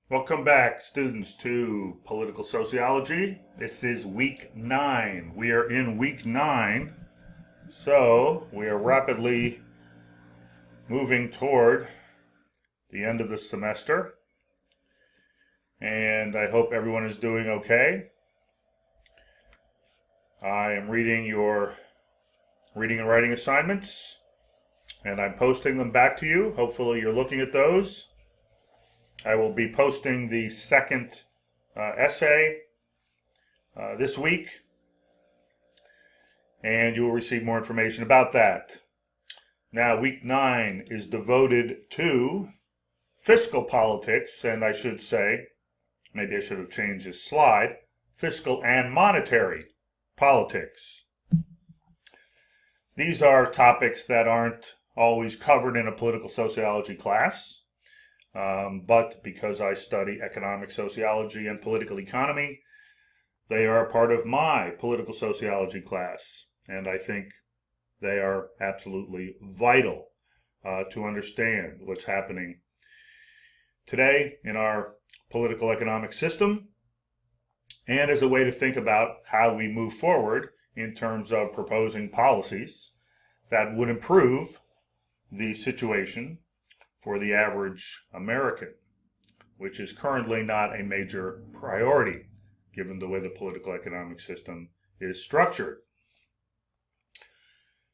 Welcome back, students, to Political Sociology. This is week 9. We are in week 9, so we are rapidly moving toward the end of the semester, and I hope everyone is doing okay. I am reading your reading and writing assignments, and I'm posting them back to you. Hopefully you're looking at those. I will be posting the second essay this week, and you will receive more information about that. Now, week 9 is devoted to fiscal politics, and I should say, maybe I should have changed this slide, fiscal and monetary politics. These are topics that aren't always covered in a political sociology class. But because I study economic sociology and political economy, they are a part of my political sociology class, and I think they are absolutely vital to understand what's happening today in our political economic system, and as a way to think about how we move forward in terms of proposing policies that would improve the situation for the average American, which is currently not a major priority given the way the political economic system is structured.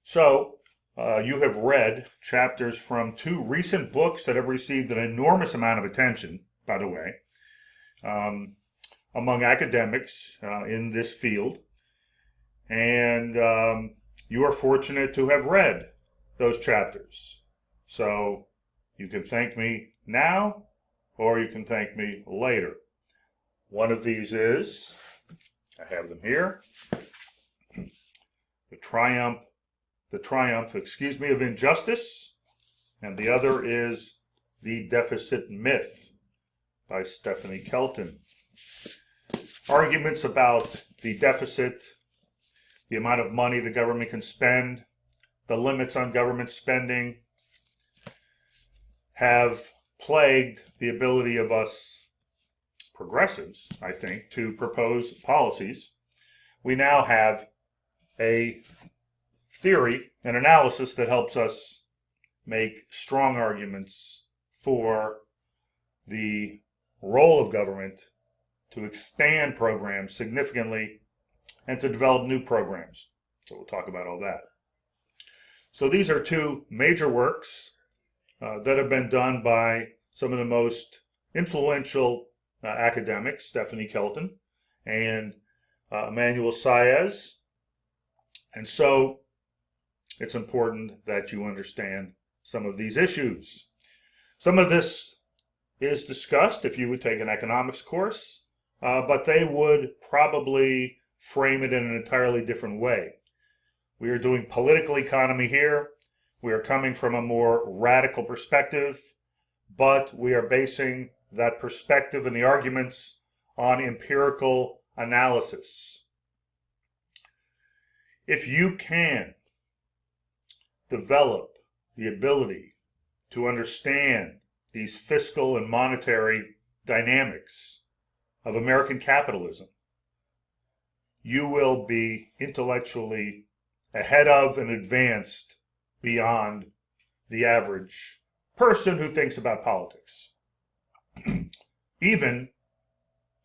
So, you have read chapters from 2 recent books that have received an enormous amount of attention, by the way, among academics in this field. And you are fortunate to have read those chapters. So, you can thank me now, or you can thank me later. One of these is, I have them here, the triumph, of injustice, and the other is The Deficit Myth by Stephanie Kelton. Arguments about the deficit, the amount of money the government can spend, the limits on government spending, have plagued the ability of us progressives, I think, to propose policies. We now have a theory, an analysis that helps us make strong arguments for the role of government to expand programs significantly and to develop new programs. So we'll talk about all that. So these are 2 major works that have been done by some of the most influential academics, Stephanie Kelton and Emmanuel Saez. And so it's important that you understand some of these issues. Some of this is discussed if you would take an economics course, but they would probably frame it in an entirely different way. We are doing political economy here. We are coming from a more radical perspective, but we are basing that perspective and the arguments on empirical analysis. If you can develop the ability to understand these fiscal and monetary dynamics of American capitalism, you will be intellectually ahead of and advanced beyond the average person who thinks about politics. Even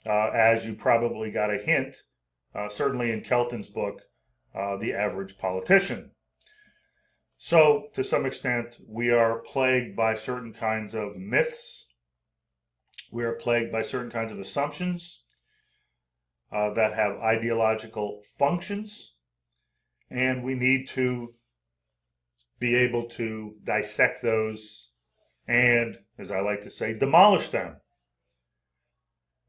as you probably got a hint, certainly in Kelton's book, The Average Politician. So, to some extent, we are plagued by certain kinds of myths. We are plagued by certain kinds of assumptions that have ideological functions, and we need to be able to dissect those and, as I like to say, demolish them.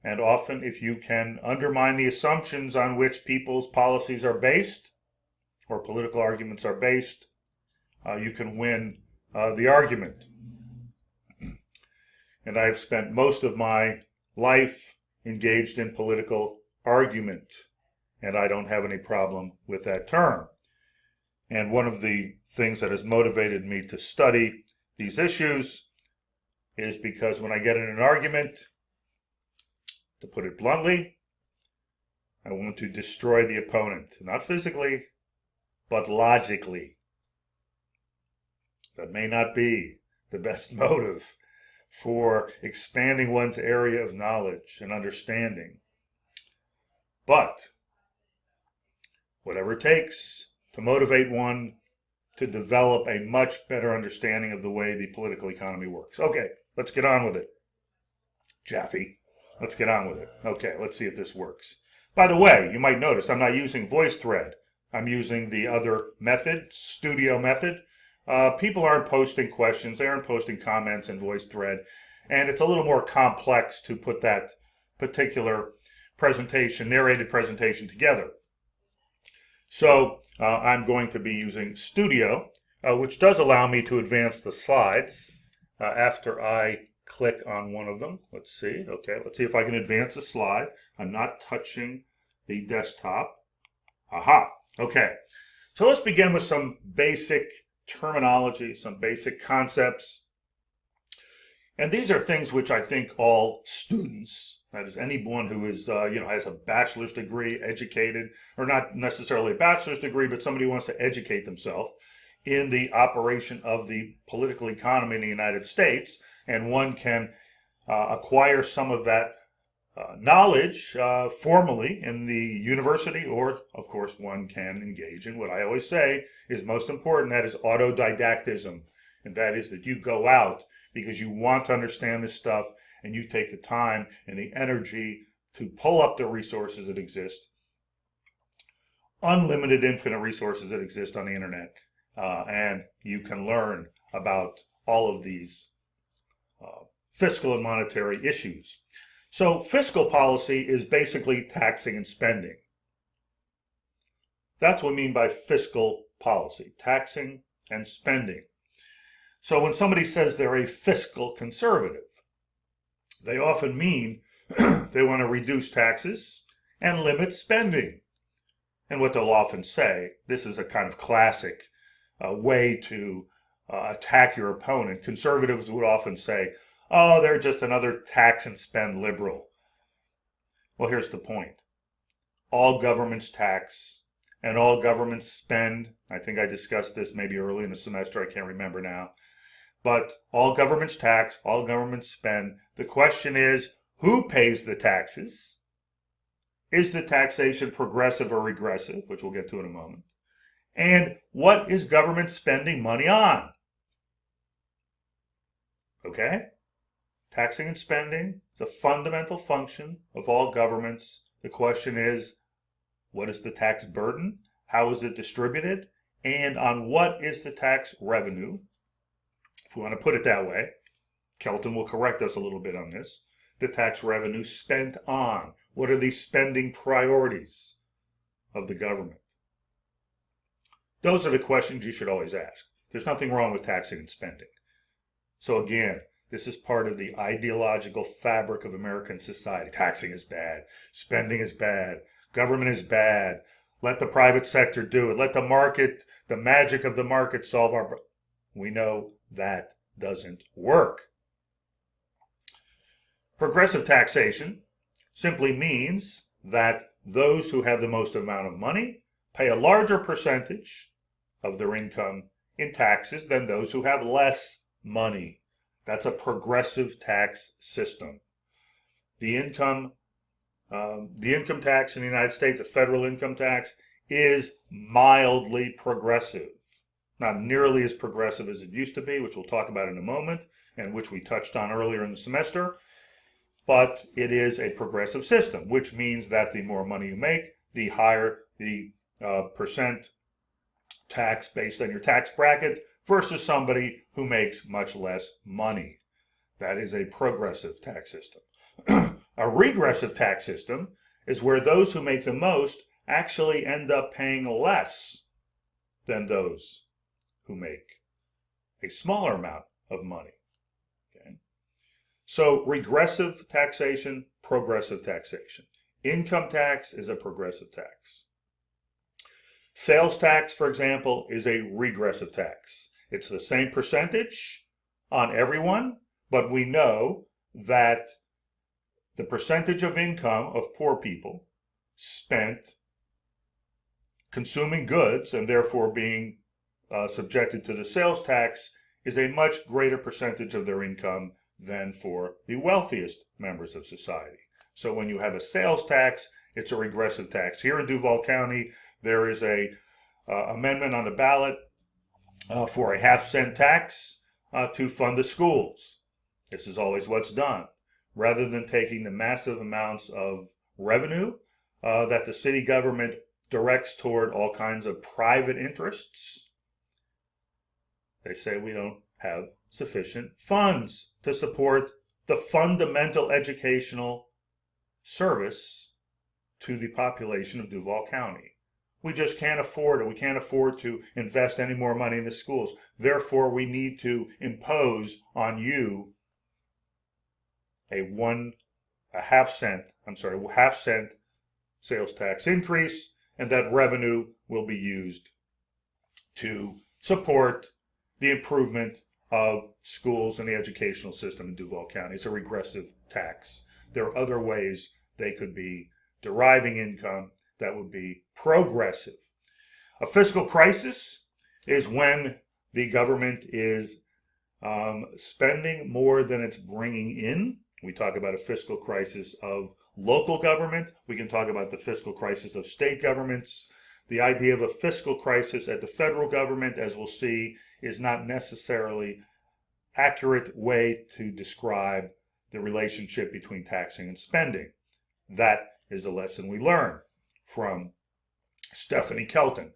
And often, if you can undermine the assumptions on which people's policies are based, or political arguments are based, you can win the argument. And I've spent most of my life engaged in political argument, and I don't have any problem with that term. And one of the things that has motivated me to study these issues is because when I get in an argument, To put it bluntly, I want to destroy the opponent, not physically, but logically. That may not be the best motive for expanding one's area of knowledge and understanding. But whatever it takes to motivate one to develop a much better understanding of the way the political economy works. Okay, let's get on with it. Jaffe, let's get on with it. Okay, let's see if this works. By the way, you might notice I'm not using VoiceThread. I'm using the other method, studio method. People aren't posting questions. They aren't posting comments in VoiceThread. And it's a little more complex to put that particular presentation, narrated presentation together. So I'm going to be using Studio, which does allow me to advance the slides after I click on one of them. Let's see. Okay, let's see if I can advance a slide. I'm not touching the desktop. Aha. Okay. So let's begin with some basic terminology, some basic concepts. And these are things which I think all students, that is anyone who is, has a bachelor's degree, educated, or not necessarily a bachelor's degree, but somebody who wants to educate themselves in the operation of the political economy in the United States, and one can acquire some of that knowledge formally in the university, or of course one can engage in what I always say is most important, that is autodidactism, and that is that you go out because you want to understand this stuff and you take the time and the energy to pull up the resources that exist, unlimited infinite resources that exist on the internet, and you can learn about all of these fiscal and monetary issues. So fiscal policy is basically taxing and spending. That's what we mean by fiscal policy, taxing and spending. So when somebody says they're a fiscal conservative, they often mean they want to reduce taxes and limit spending. And what they'll often say, this is a kind of classic way to attack your opponent. Conservatives would often say, oh, they're just another tax and spend liberal. Well, here's the point. All governments tax and all governments spend. I think I discussed this maybe early in the semester. I can't remember now. But all governments tax, all governments spend. The question is, who pays the taxes? Is the taxation progressive or regressive, which we'll get to in a moment? And what is government spending money on? Okay? Taxing and spending is a fundamental function of all governments. The question is, what is the tax burden? How is it distributed? And on what is the tax revenue? If we want to put it that way, Kelton will correct us a little bit on this. The tax revenue spent on. What are the spending priorities of the government? Those are the questions you should always ask. There's nothing wrong with taxing and spending. So again, this is part of the ideological fabric of American society. Taxing is bad. Spending is bad. Government is bad. Let the private sector do it. Let the market, the magic of the market solve our problems. We know that doesn't work. Progressive taxation simply means that those who have the most amount of money pay a larger percentage of their income in taxes than those who have less money. That's a progressive tax system. The income tax in the United States, the federal income tax, is mildly progressive. Not nearly as progressive as it used to be, which we'll talk about in a moment, and which we touched on earlier in the semester. But it is a progressive system, which means that the more money you make, the higher the percent tax based on your tax bracket versus somebody who makes much less money. That is a progressive tax system. A regressive tax system is where those who make the most actually end up paying less than those who make a smaller amount of money. Okay? So regressive taxation, progressive taxation. Income tax is a progressive tax. Sales tax, for example, is a regressive tax. It's the same percentage on everyone, but we know that the percentage of income of poor people spent consuming goods and therefore being subjected to the sales tax is a much greater percentage of their income than for the wealthiest members of society. So when you have a sales tax, it's a regressive tax. Here in Duval County, there is a amendment on the ballot for a half-cent tax to fund the schools. This is always what's done. Rather than taking the massive amounts of revenue that the city government directs toward all kinds of private interests, they say we don't have sufficient funds to support the fundamental educational service to the population of Duval County. We just can't afford it. We can't afford to invest any more money in the schools. Therefore, we need to impose on you a half cent sales tax increase, and that revenue will be used to support the improvement of schools and the educational system in Duval County. It's a regressive tax. There are other ways they could be deriving income that would be progressive. A fiscal crisis is when the government is spending more than it's bringing in. We talk about a fiscal crisis of local government. We can talk about the fiscal crisis of state governments. The idea of a fiscal crisis at the federal government, as we'll see, is not necessarily accurate way to describe the relationship between taxing and spending. That is a lesson we learn from Stephanie Kelton.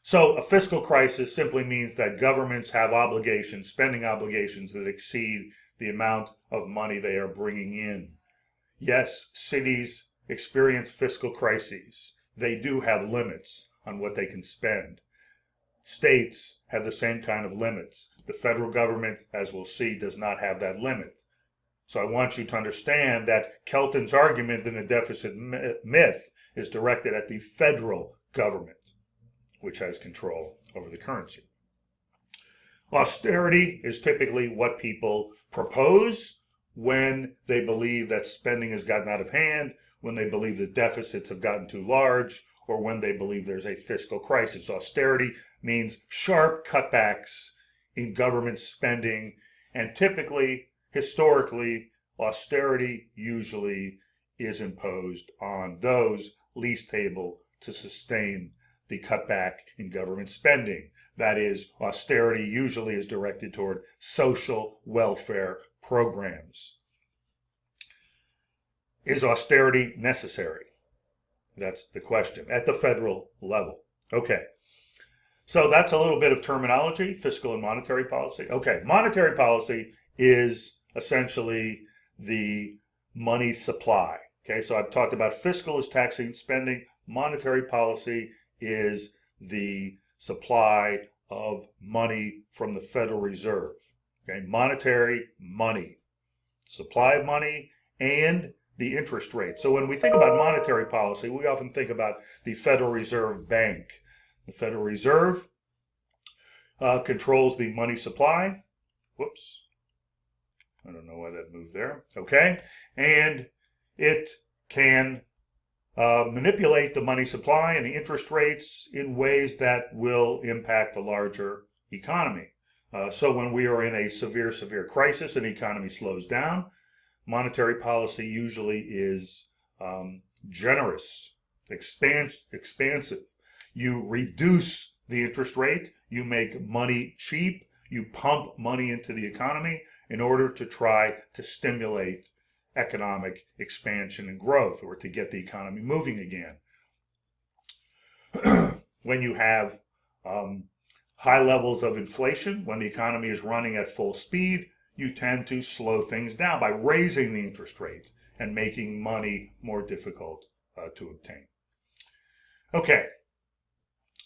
So a fiscal crisis simply means that governments have obligations, spending obligations that exceed the amount of money they are bringing in. Yes, cities experience fiscal crises. They do have limits on what they can spend. States have the same kind of limits. The federal government, as we'll see, does not have that limit. So I want you to understand that Kelton's argument in the deficit myth is directed at the federal government, which has control over the currency. Austerity is typically what people propose when they believe that spending has gotten out of hand, when they believe that deficits have gotten too large, or when they believe there's a fiscal crisis. Austerity means sharp cutbacks in government spending, and typically, historically, austerity usually is imposed on those least able to sustain the cutback in government spending. That is, austerity usually is directed toward social welfare programs. Is austerity necessary? That's the question at the federal level. Okay, so that's a little bit of terminology, fiscal and monetary policy. Okay, monetary policy is essentially the money supply. Okay, so I've talked about fiscal is taxing and spending. Monetary policy is the supply of money from the Federal Reserve. Okay, monetary, money, supply of money, and the interest rate. So when we think about monetary policy, we often think about the Federal Reserve Bank. The Federal Reserve controls the money supply. Whoops. I don't know why that moved there. Okay. And it can manipulate the money supply and the interest rates in ways that will impact the larger economy. So when we are in a severe crisis and the economy slows down, monetary policy usually is generous, expansive. You reduce the interest rate, you make money cheap, you pump money into the economy in order to try to stimulate economic expansion and growth, or to get the economy moving again. When you have high levels of inflation, when the economy is running at full speed, you tend to slow things down by raising the interest rate and making money more difficult to obtain. Okay,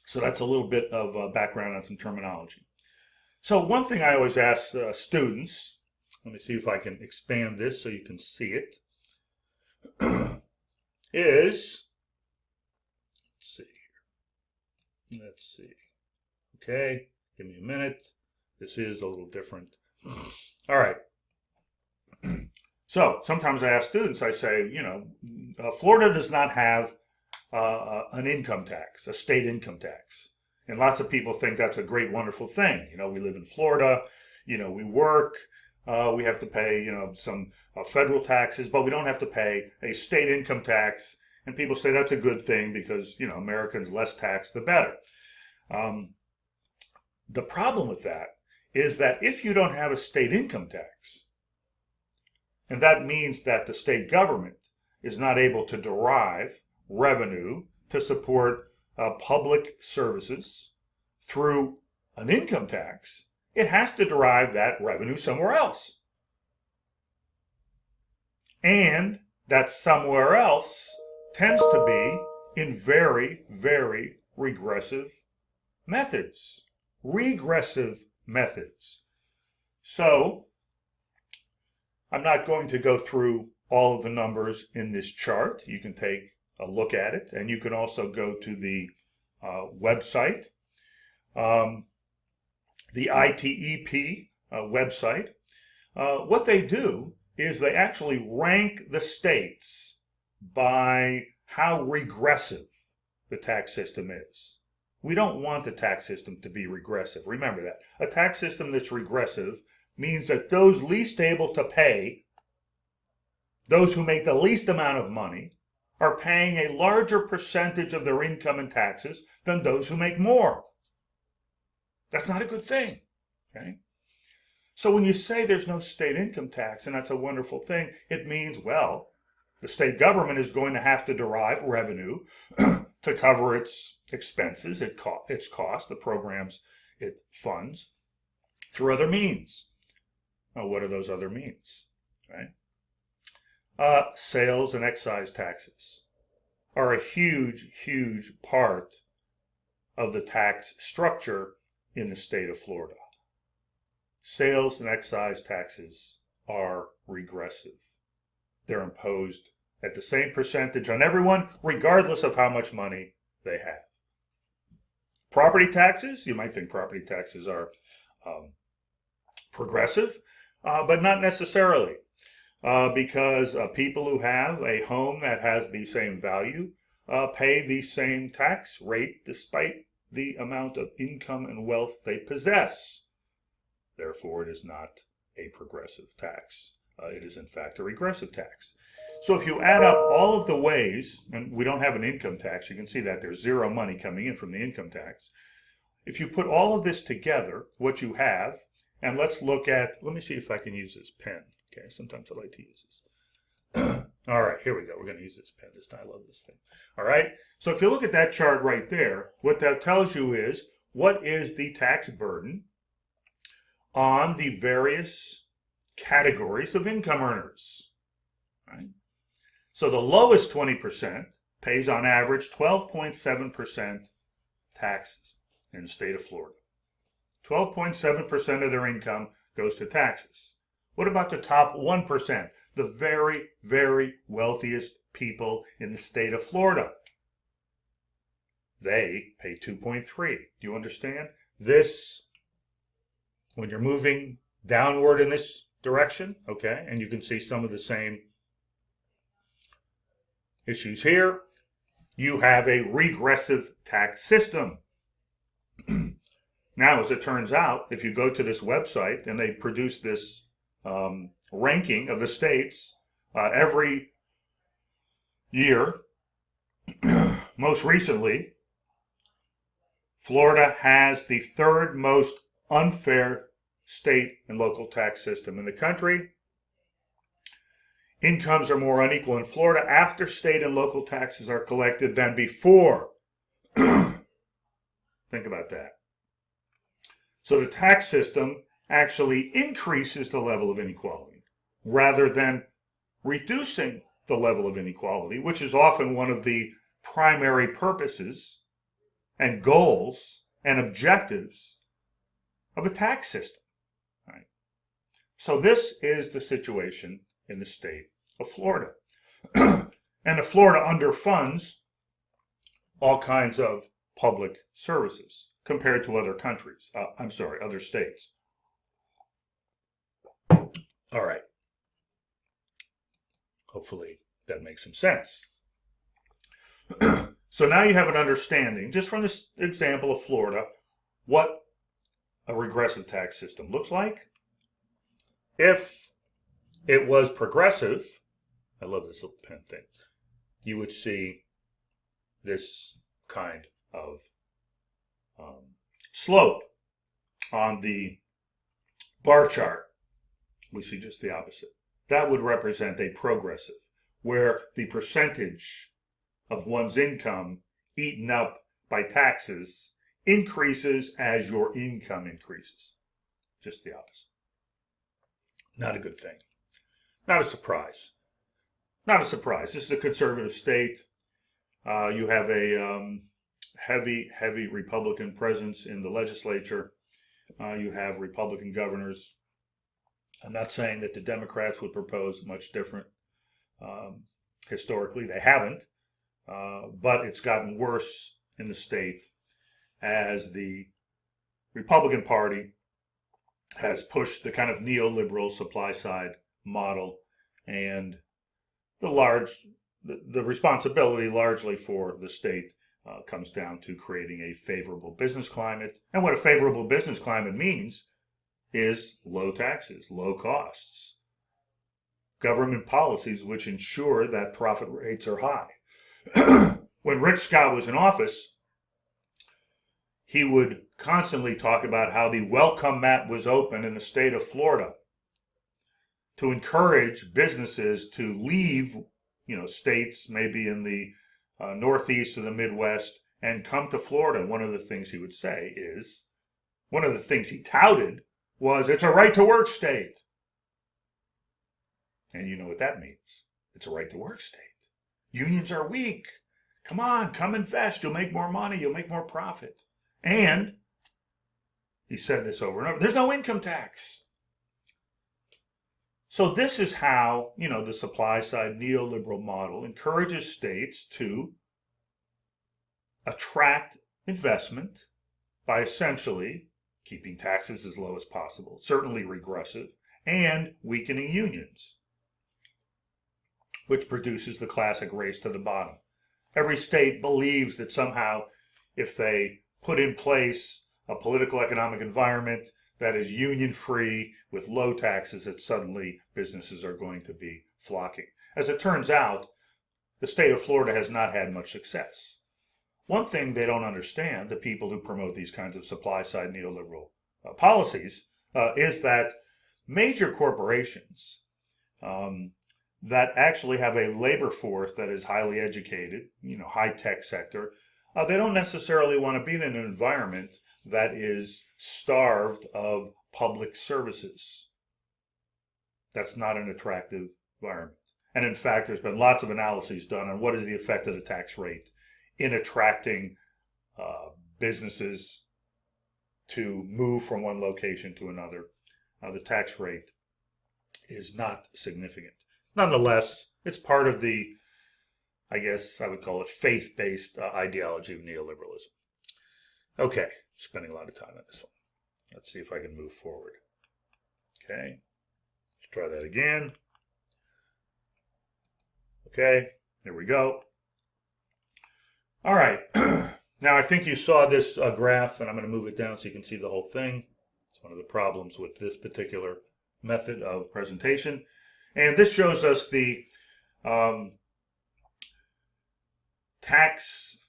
so that's a little bit of background on some terminology. So one thing I always ask students, let me see if I can expand this so you can see it, is, let's see, okay, give me a minute. This is a little different. All right. So sometimes I ask students, I say, Florida does not have an income tax, a state income tax. And lots of people think that's a great, wonderful thing. We live in Florida, we work, we have to pay, some federal taxes, but we don't have to pay a state income tax. And people say that's a good thing because, Americans less taxed, the better. The problem with that is that if you don't have a state income tax, and that means that the state government is not able to derive revenue to support public services through an income tax, it has to derive that revenue somewhere else. And that somewhere else tends to be in very, very regressive methods. Regressive methods. So, I'm not going to go through all of the numbers in this chart. You can take a look at it, and you can also go to the website, the ITEP website. What they do is they actually rank the states by how regressive the tax system is. We don't want the tax system to be regressive. Remember that. A tax system that's regressive means that those least able to pay, those who make the least amount of money, are paying a larger percentage of their income in taxes than those who make more. That's not a good thing. Okay? So when you say there's no state income tax, and that's a wonderful thing, it means, well, the state government is going to have to derive revenue to cover its expenses, its costs, the programs it funds, through other means. Well, what are those other means? Right? Sales and excise taxes are a huge, huge part of the tax structure in the state of Florida. Sales and excise taxes are regressive. They're imposed at the same percentage on everyone, regardless of how much money they have. Property taxes, you might think property taxes are progressive, but not necessarily, because people who have a home that has the same value pay the same tax rate despite the amount of income and wealth they possess. Therefore, it is not a progressive tax. It is, in fact, a regressive tax. So if you add up all of the ways, and we don't have an income tax, you can see that there's zero money coming in from the income tax. If you put all of this together, what you have, and let's look at, let me see if I can use this pen. Okay, sometimes I like to use this. All right, here we go. We're going to use this pen this time. I love this thing. All right, so if you look at that chart right there, what that tells you is what is the tax burden on the various categories of income earners. Right? So the lowest 20% pays on average 12.7% taxes in the state of Florida. 12.7% of their income goes to taxes. What about the top 1%? The very, very wealthiest people in the state of Florida. They pay 2.3. Do you understand? This, when you're moving downward in this direction, okay, and you can see some of the same issues here, you have a regressive tax system. Now, as it turns out, if you go to this website and they produce this ranking of the states every year, most recently, Florida has the third most unfair state and local tax system in the country. Incomes are more unequal in Florida after state and local taxes are collected than before. Think about that. So the tax system actually increases the level of inequality rather than reducing the level of inequality, which is often one of the primary purposes and goals and objectives of a tax system. Right? So this is the situation in the state of Florida. And the Florida underfunds all kinds of public services compared to other countries. Other states. All right. Hopefully that makes some sense. So now you have an understanding, just from this example of Florida, what a regressive tax system looks like. If it was progressive, I love this little pen thing, you would see this kind of slope on the bar chart. We see just the opposite. That would represent a progressive, where the percentage of one's income eaten up by taxes increases as your income increases. Just the opposite. Not a good thing. Not a surprise. Not a surprise. This is a conservative state. You have a heavy Republican presence in the legislature. You have Republican governors. I'm not saying that the Democrats would propose much different. Historically, they haven't. But it's gotten worse in the state as the Republican Party has pushed the kind of neoliberal supply side model, and the responsibility largely for the state comes down to creating a favorable business climate. And what a favorable business climate means is low taxes, low costs, government policies which ensure that profit rates are high. When Rick Scott was in office, he would constantly talk about how the welcome mat was open in the state of Florida to encourage businesses to leave, states maybe in the Northeast or the Midwest and come to Florida. One of the things he would say is, one of the things he touted was, it's a right to work state. And you know what that means. It's a right to work state. Unions are weak. Come on, come invest. You'll make more money. You'll make more profit. And he said this over and over. There's no income tax. So this is how, the supply side neoliberal model encourages states to attract investment by essentially keeping taxes as low as possible, certainly regressive, and weakening unions, which produces the classic race to the bottom. Every state believes that somehow if they put in place a political economic environment that is union-free with low taxes, that suddenly businesses are going to be flocking. As it turns out, the state of Florida has not had much success. One thing they don't understand, the people who promote these kinds of supply-side neoliberal policies, is that major corporations that actually have a labor force that is highly educated, high-tech sector, they don't necessarily want to be in an environment that is starved of public services. That's not an attractive environment. And in fact, there's been lots of analyses done on what is the effect of the tax rate in attracting businesses to move from one location to another. The tax rate is not significant. Nonetheless, it's part of the, I guess I would call it, faith-based ideology of neoliberalism. Okay, spending a lot of time on this one. Let's see if I can move forward. Okay, let's try that again. Okay, there we go. All right, now I think you saw this graph, and I'm going to move it down so you can see the whole thing. It's one of the problems with this particular method of presentation. And this shows us the tax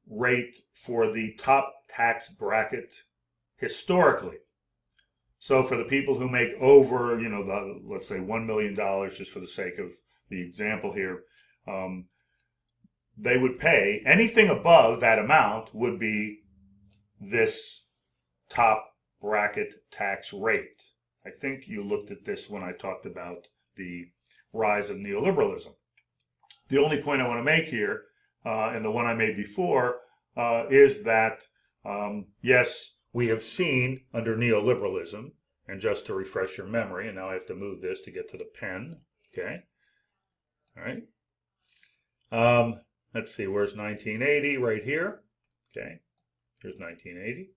rate for the top tax bracket historically. So for the people who make over, let's say $1 million, just for the sake of the example here, they would pay anything above that amount would be this top bracket tax rate. I think you looked at this when I talked about the rise of neoliberalism. The only point I want to make here, and the one I made before, is that, yes, we have seen under neoliberalism, and just to refresh your memory, and now I have to move this to get to the pen, okay? All right. Let's see, where's 1980? Right here. Okay, here's 1980.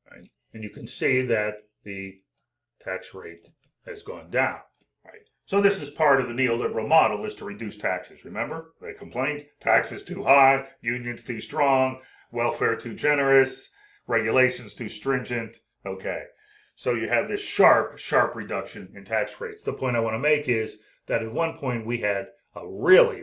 All right. And you can see that the tax rate has gone down. Right. So this is part of the neoliberal model, is to reduce taxes. Remember, they complained, taxes too high, unions too strong, welfare too generous, regulations too stringent. Okay, so you have this sharp reduction in tax rates. The point I want to make is that at one point we had a really,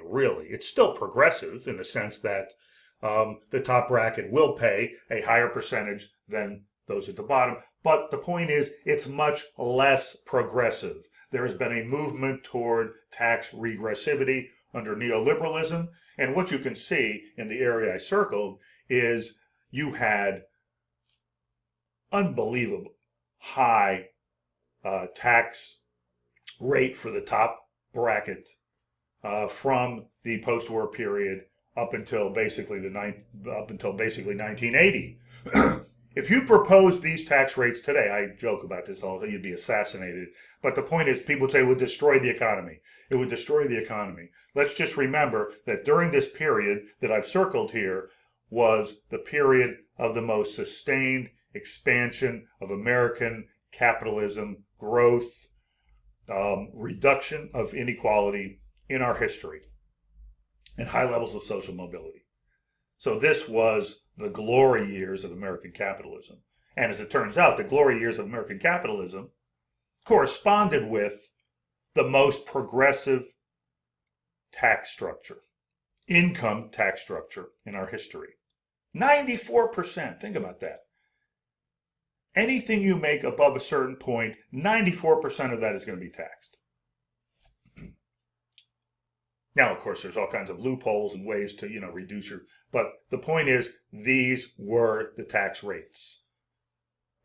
it's still progressive in the sense that the top bracket will pay a higher percentage than those at the bottom. But the point is, it's much less progressive. There has been a movement toward tax regressivity under neoliberalism. And what you can see in the area I circled is you had unbelievable high tax rate for the top bracket from the post-war period up until basically 1980. If you propose these tax rates today, I joke about this all day, you'd be assassinated. But the point is, people say it would destroy the economy. It would destroy the economy. Let's just remember that during this period that I've circled here was the period of the most sustained expansion of American capitalism, growth, reduction of inequality in our history, and high levels of social mobility. So this was the glory years of American capitalism. And as it turns out, the glory years of American capitalism corresponded with the most progressive tax structure, income tax structure in our history. 94%, think about that. Anything you make above a certain point, 94% of that is going to be taxed. Now, of course, there's all kinds of loopholes and ways to, reduce your, but the point is, these were the tax rates.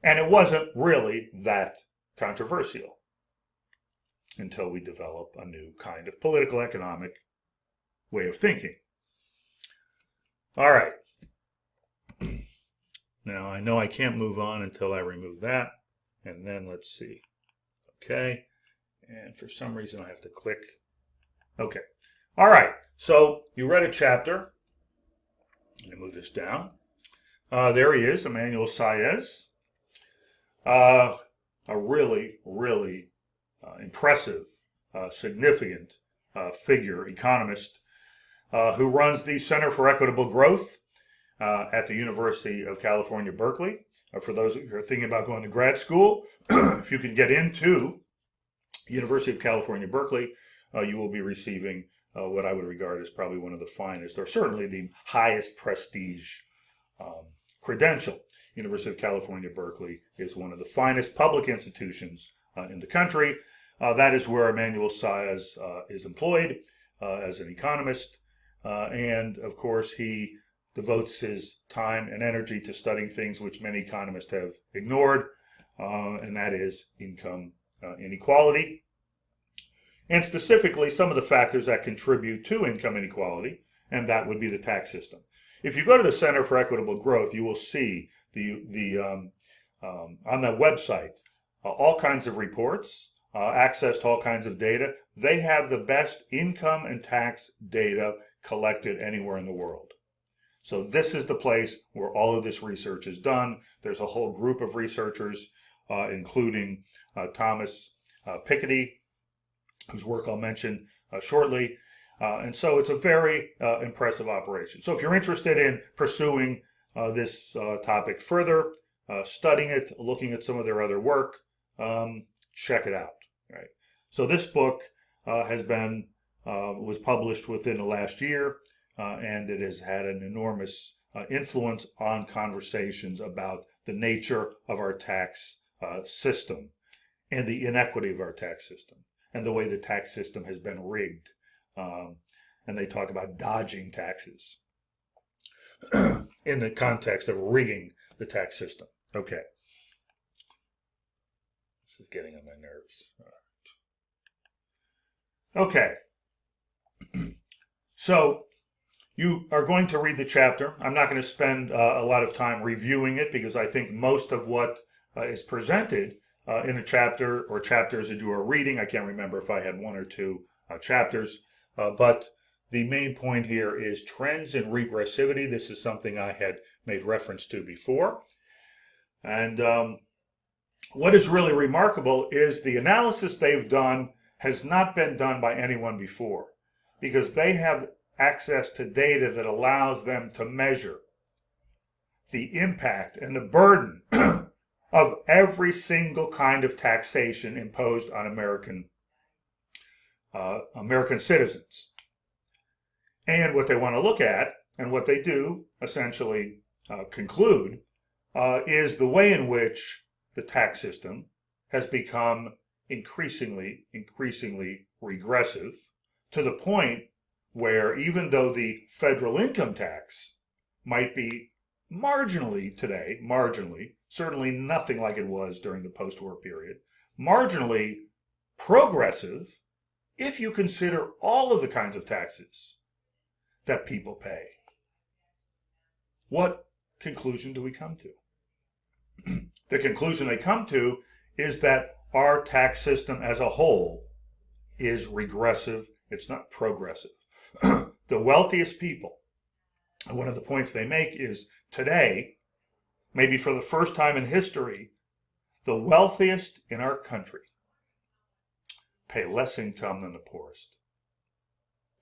And it wasn't really that controversial until we develop a new kind of political economic way of thinking. All right. Now, I know I can't move on until I remove that. And then let's see. Okay. And for some reason, I have to click. Okay. All right. So you read a chapter. I'm going to move this down. There he is, Emmanuel Saez. A really impressive, significant figure, economist, who runs the Center for Equitable Growth at the University of California, Berkeley. For those who are thinking about going to grad school, if you can get into University of California, Berkeley, you will be receiving what I would regard as probably one of the finest, or certainly the highest prestige credential. University of California, Berkeley is one of the finest public institutions in the country. That is where Emmanuel Saez is employed as an economist. And of course, he devotes his time and energy to studying things which many economists have ignored, and that is income inequality. And specifically, some of the factors that contribute to income inequality, and that would be the tax system. If you go to the Center for Equitable Growth, you will see on that website all kinds of reports, access to all kinds of data. They have the best income and tax data collected anywhere in the world. So this is the place where all of this research is done. There's a whole group of researchers, including Thomas Piketty, whose work I'll mention shortly. And so it's a very impressive operation. So if you're interested in pursuing this topic further, studying it, looking at some of their other work, check it out. Right. So this book was published within the last year, and it has had an enormous influence on conversations about the nature of our tax system and the inequity of our tax system, and the way the tax system has been rigged. And they talk about dodging taxes in the context of rigging the tax system. Okay. This is getting on my nerves. Okay. So you are going to read the chapter. I'm not going to spend a lot of time reviewing it because I think most of what is presented in a chapter or chapters that you are reading, I can't remember if I had one or two chapters, but the main point here is trends in regressivity. This is something I had made reference to before. And what is really remarkable is the analysis they've done has not been done by anyone before, because they have access to data that allows them to measure the impact and the burden of every single kind of taxation imposed on American citizens. And what they want to look at, and what they do essentially conclude, is the way in which the tax system has become increasingly regressive, to the point where even though the federal income tax might be marginally today, certainly nothing like it was during the post-war period, marginally progressive if you consider all of the kinds of taxes that people pay. What conclusion do we come to? The conclusion they come to is that our tax system as a whole is regressive. It's not progressive. The wealthiest people, and one of the points they make is today, maybe for the first time in history, the wealthiest in our country pay less income than the poorest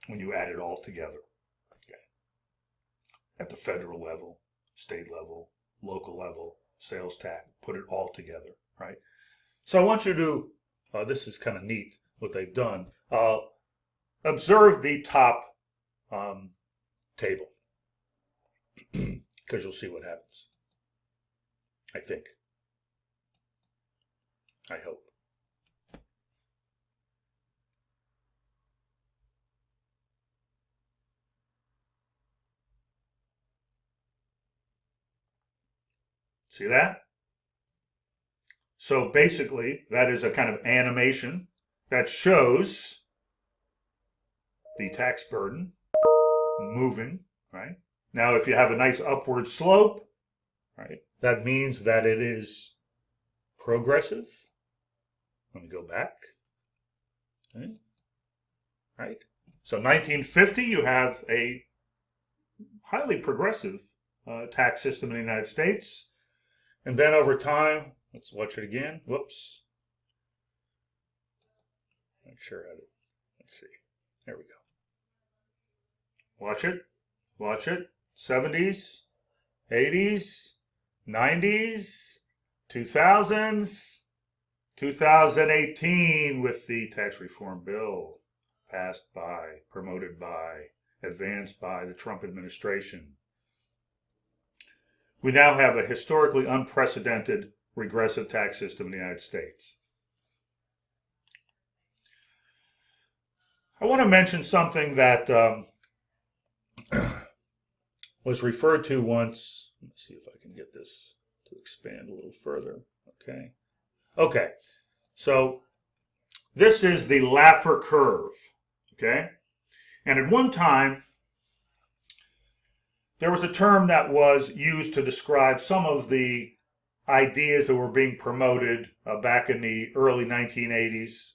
when you add it all together. Okay. At the federal level, state level, local level, sales tax, put it all together, right? So I want you to, this is kind of neat what they've done. Observe the top table, because you'll see what happens. I think. I hope. See that? So basically, that is a kind of animation that shows the tax burden moving, right? Now, if you have a nice upward slope, right, that means that it is progressive. Let me go back. Okay. Right? So 1950, you have a highly progressive tax system in the United States. And then over time, let's watch it again. Whoops. Not sure how to, let's see. There we go. Watch it. Watch it. 70s, 80s, 90s, 2000s, 2018 with the tax reform bill passed by, promoted by, advanced by the Trump administration. We now have a historically unprecedented regressive tax system in the United States. I want to mention something that was referred to once. Let me see if I can get this to expand a little further. Okay. Okay. So this is the Laffer curve. Okay. And at one time, there was a term that was used to describe some of the ideas that were being promoted back in the early 1980s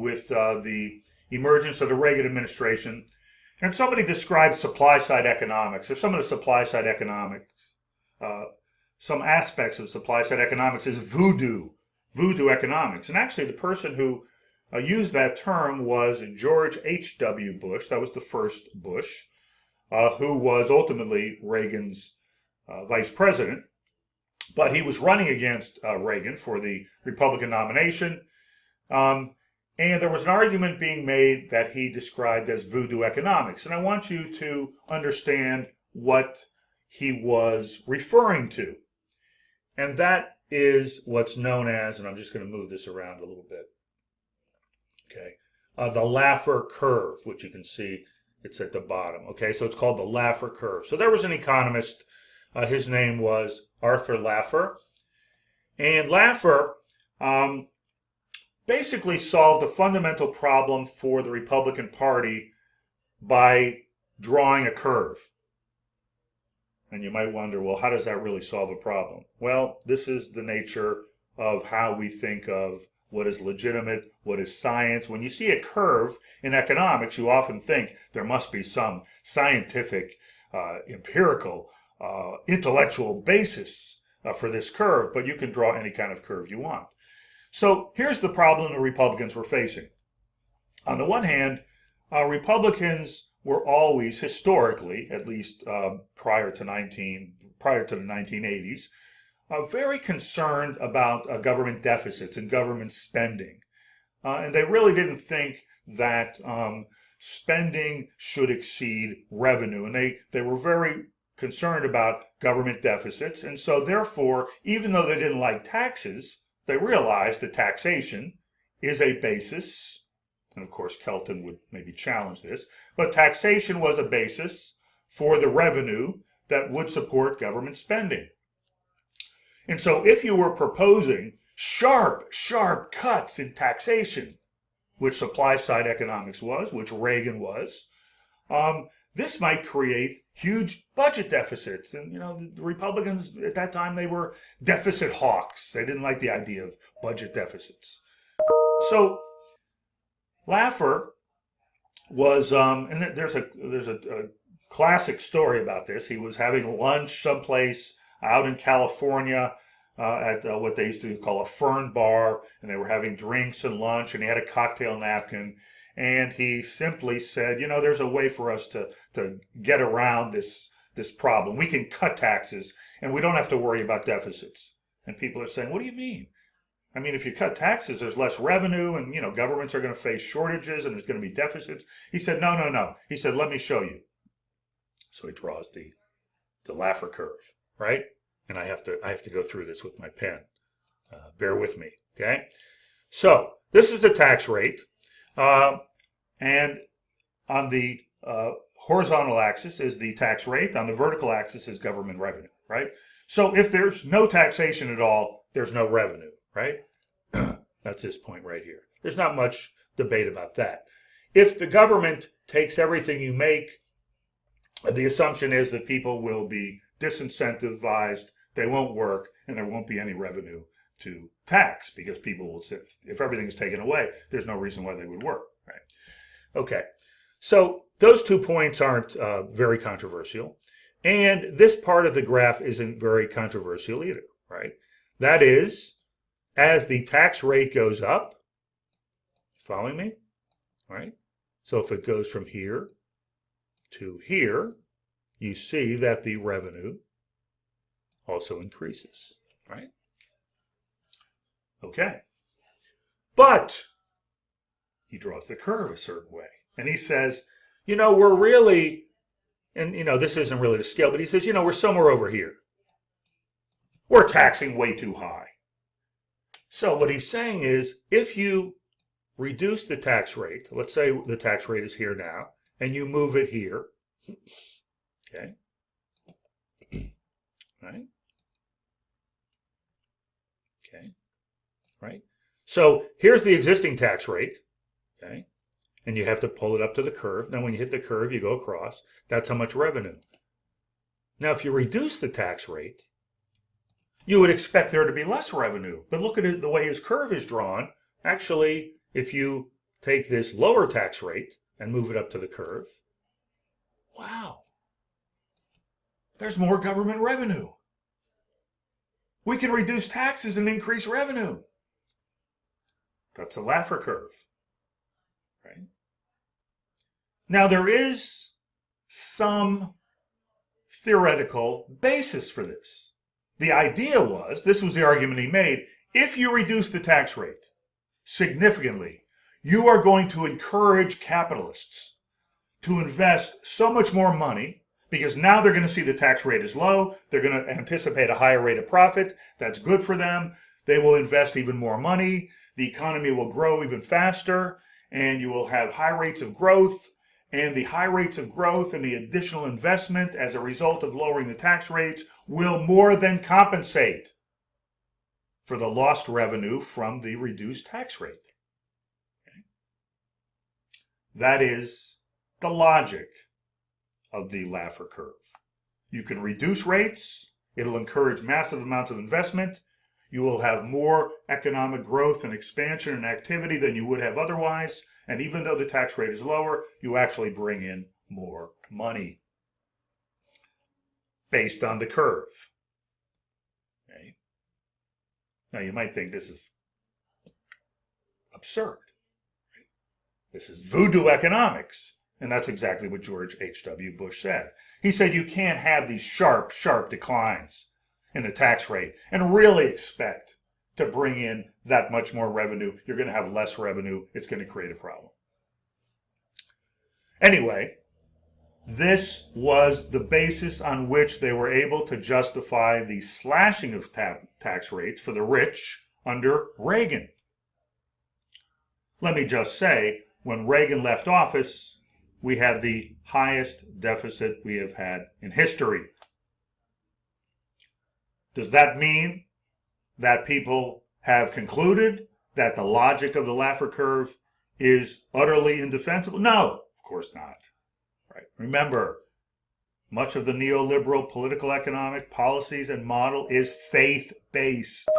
with the emergence of the Reagan administration. And somebody described supply-side economics, or some of the supply-side economics, some aspects of supply-side economics is voodoo economics. And actually the person who used that term was George H.W. Bush. That was the first Bush, who was ultimately Reagan's vice president. But he was running against Reagan for the Republican nomination. And there was an argument being made that he described as voodoo economics. And I want you to understand what he was referring to. And that is what's known as, and I'm just going to move this around a little bit, okay, the Laffer curve, which you can see it's at the bottom. Okay, so it's called the Laffer curve. So there was an economist, his name was Arthur Laffer. And Laffer basically solved a fundamental problem for the Republican Party by drawing a curve. And you might wonder, well, how does that really solve a problem? Well, this is the nature of how we think of what is legitimate, what is science. When you see a curve in economics, you often think there must be some scientific, empirical, intellectual basis for this curve, but you can draw any kind of curve you want. So here's the problem the Republicans were facing. On the one hand, Republicans were always, historically, at least prior to the 1980s, very concerned about government deficits and government spending. And they really didn't think that spending should exceed revenue. And they were very concerned about government deficits. And so therefore, even though they didn't like taxes, they realized that taxation is a basis. And of course, Kelton would maybe challenge this, but taxation was a basis for the revenue that would support government spending. And so if you were proposing sharp cuts in taxation, which supply side economics was, which Reagan was, this might create huge budget deficits. And, the Republicans at that time, they were deficit hawks. They didn't like the idea of budget deficits. So Laffer was, and there's a classic story about this. He was having lunch someplace out in California at what they used to call a fern bar, and they were having drinks and lunch, and he had a cocktail napkin, and he simply said, there's a way for us to get around this problem. We can cut taxes, and we don't have to worry about deficits. And people are saying, what do you mean? I mean, if you cut taxes, there's less revenue, and governments are going to face shortages, and there's going to be deficits. He said, no. He said, let me show you. So he draws the Laffer curve, right? And I have to go through this with my pen. Bear with me, okay? So this is the tax rate, and on the horizontal axis is the tax rate. On the vertical axis is government revenue, right? So if there's no taxation at all, there's no revenue, right? That's this point right here. There's not much debate about that. If the government takes everything you make, the assumption is that people will be disincentivized, they won't work, and there won't be any revenue to tax because people will say, if everything is taken away, there's no reason why they would work, right? Okay, so those 2 points aren't very controversial, and this part of the graph isn't very controversial either, right? That is, as the tax rate goes up, following me, right? So if it goes from here to here, you see that the revenue also increases, right? Okay. But he draws the curve a certain way. And he says, we're really, and this isn't really the scale, but he says, we're somewhere over here. We're taxing way too high. So what he's saying is, if you reduce the tax rate, let's say the tax rate is here now, and you move it here, okay, right? Okay, right? So here's the existing tax rate, okay? And you have to pull it up to the curve. Now when you hit the curve, you go across. That's how much revenue. Now if you reduce the tax rate, you would expect there to be less revenue. But look at it, the way his curve is drawn. Actually, if you take this lower tax rate and move it up to the curve, wow, there's more government revenue. We can reduce taxes and increase revenue. That's a Laffer curve, right? Now there is some theoretical basis for this. The idea was, this was the argument he made, if you reduce the tax rate significantly, you are going to encourage capitalists to invest so much more money because now they're going to see the tax rate is low. They're going to anticipate a higher rate of profit. That's good for them. They will invest even more money. The economy will grow even faster, and you will have high rates of growth. And the high rates of growth and the additional investment as a result of lowering the tax rates will more than compensate for the lost revenue from the reduced tax rate. Okay. That is the logic of the Laffer curve. You can reduce rates, it'll encourage massive amounts of investment, you will have more economic growth and expansion and activity than you would have otherwise, and even though the tax rate is lower, you actually bring in more money based on the curve. Okay. Now you might think this is absurd. This is voodoo economics. And that's exactly what George H.W. Bush said. He said you can't have these sharp, sharp declines in the tax rate and really expect to bring in that much more revenue. You're going to have less revenue. It's going to create a problem. Anyway, this was the basis on which they were able to justify the slashing of tax rates for the rich under Reagan. Let me just say, when Reagan left office, we had the highest deficit we have had in history. Does that mean that people have concluded that the logic of the Laffer curve is utterly indefensible? No, of course not. Right? Remember, much of the neoliberal political economic policies and model is faith-based.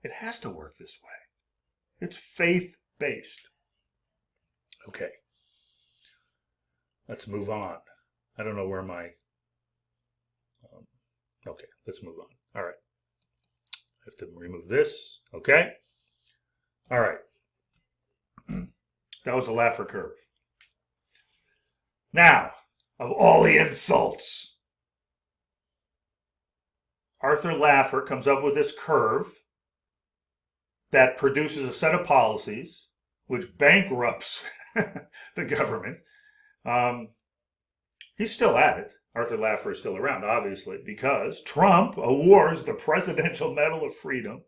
It has to work this way. It's faith-based. Okay. Let's move on. I don't know where my... okay, let's move on. All right. I have to remove this. Okay. All right. That was the Laffer curve. Now, of all the insults, Arthur Laffer comes up with this curve that produces a set of policies which bankrupts the government. He's still at it. Arthur Laffer is still around, obviously, because Trump awards the Presidential Medal of Freedom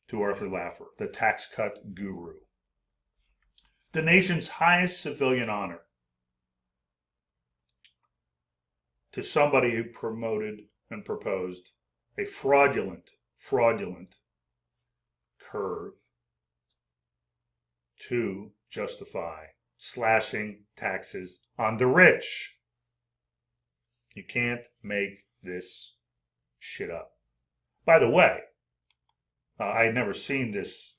to Arthur Laffer, the tax cut guru. The nation's highest civilian honor to somebody who promoted and proposed a fraudulent curve to justify slashing taxes on the rich. You can't make this shit up. By the way, I had never seen this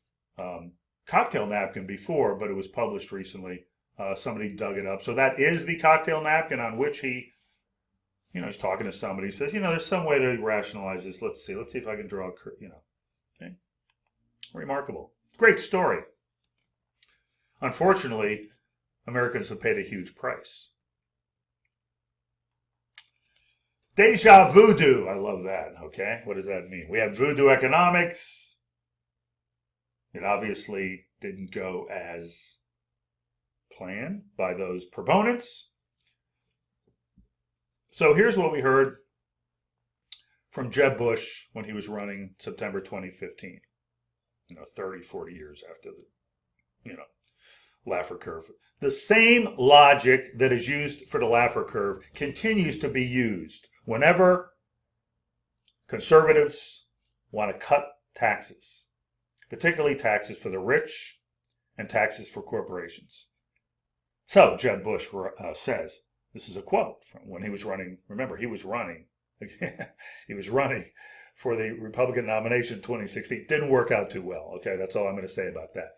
cocktail napkin before, but it was published recently. Somebody dug it up. So that is the cocktail napkin on which he, he's talking to somebody. He says, there's some way to rationalize this. Let's see if I can draw a curve, Okay. Remarkable. Great story. Unfortunately, Americans have paid a huge price. Deja Voodoo. I love that. Okay. What does that mean? We have voodoo economics. It obviously didn't go as planned by those proponents. So here's what we heard from Jeb Bush when he was running September 2015. 30, 40 years after the, Laffer curve. The same logic that is used for the Laffer curve continues to be used whenever conservatives want to cut taxes, particularly taxes for the rich and taxes for corporations. So Jeb Bush says, this is a quote from when he was running. Remember, he was running. He was running for the Republican nomination in 2016. Didn't work out too well. Okay, that's all I'm going to say about that.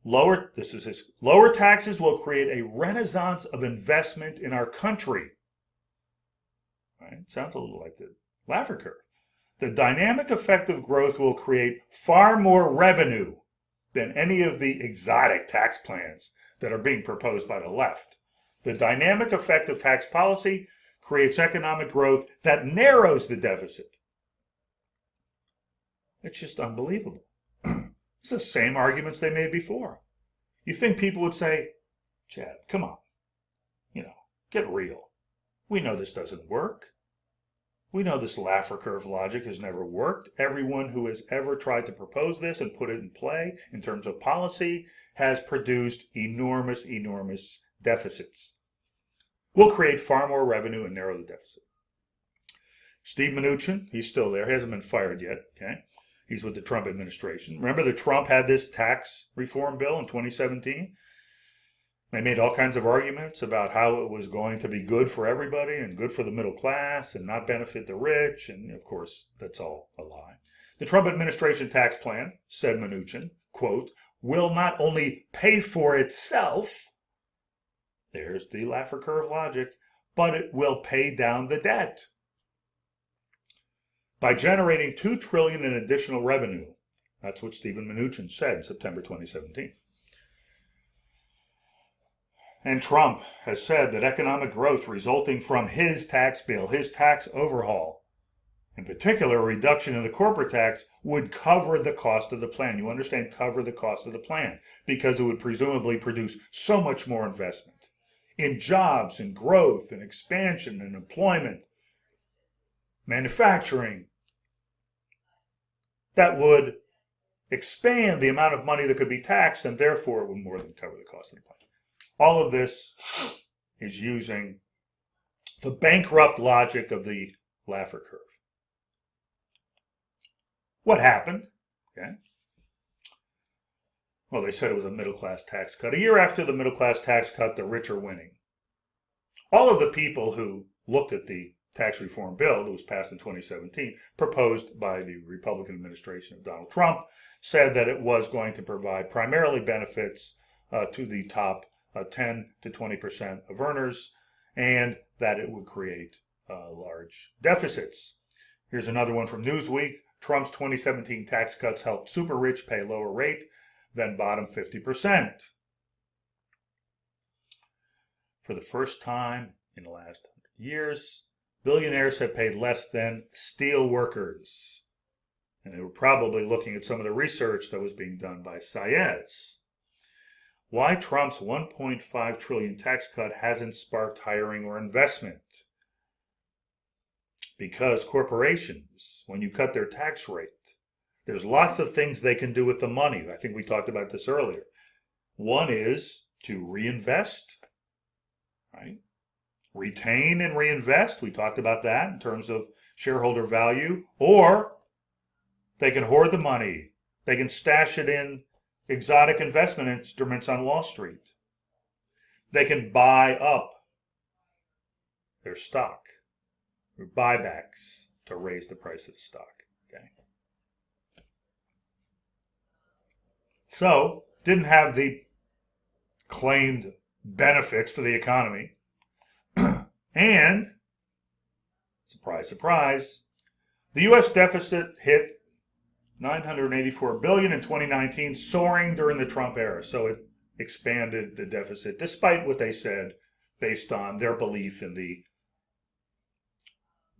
Lower taxes will create a renaissance of investment in our country. Right? Sounds a little like the Laffer curve. The dynamic effect of growth will create far more revenue than any of the exotic tax plans that are being proposed by the left. The dynamic effect of tax policy creates economic growth that narrows the deficit. It's just unbelievable. It's the same arguments they made before. You think people would say, Chad, come on, get real. We know this doesn't work. We know this Laffer curve logic has never worked. Everyone who has ever tried to propose this and put it in play in terms of policy has produced enormous, enormous deficits. We'll create far more revenue and narrow the deficit. Steve Mnuchin, he's still there. He hasn't been fired yet. Okay, he's with the Trump administration. Remember that Trump had this tax reform bill in 2017? They made all kinds of arguments about how it was going to be good for everybody and good for the middle class and not benefit the rich. And of course, that's all a lie. The Trump administration tax plan, said Mnuchin, quote, will not only pay for itself, there's the Laffer curve logic, but it will pay down the debt. By generating $2 trillion in additional revenue, that's what Stephen Mnuchin said in September 2017. And Trump has said that economic growth resulting from his tax bill, his tax overhaul, in particular a reduction in the corporate tax, would cover the cost of the plan. You understand, cover the cost of the plan, because it would presumably produce so much more investment in jobs and growth and expansion and employment, manufacturing, that would expand the amount of money that could be taxed, and therefore it would more than cover the cost of the plan. All of this is using the bankrupt logic of the Laffer curve. What happened? Okay. Well, they said it was a middle-class tax cut. A year after the middle-class tax cut, the rich are winning. All of the people who looked at the tax reform bill that was passed in 2017, proposed by the Republican administration of Donald Trump, said that it was going to provide primarily benefits to the top 10 to 20% of earners, and that it would create large deficits. Here's another one from Newsweek. Trump's 2017 tax cuts helped super rich pay lower rate than bottom 50%. For the first time in the last 100 years, billionaires have paid less than steel workers. And they were probably looking at some of the research that was being done by Saez. Why Trump's $1.5 trillion tax cut hasn't sparked hiring or investment? Because corporations, when you cut their tax rate, there's lots of things they can do with the money. I think we talked about this earlier. One is to reinvest, right? Retain and reinvest. We talked about that in terms of shareholder value. Or they can hoard the money. They can stash it in exotic investment instruments on Wall Street. They can buy up their stock, or buybacks, to raise the price of the stock. Okay. So, didn't have the claimed benefits for the economy. And, surprise, surprise, the U.S. deficit hit $984 billion in 2019, soaring during the Trump era. So it expanded the deficit, despite what they said, based on their belief in the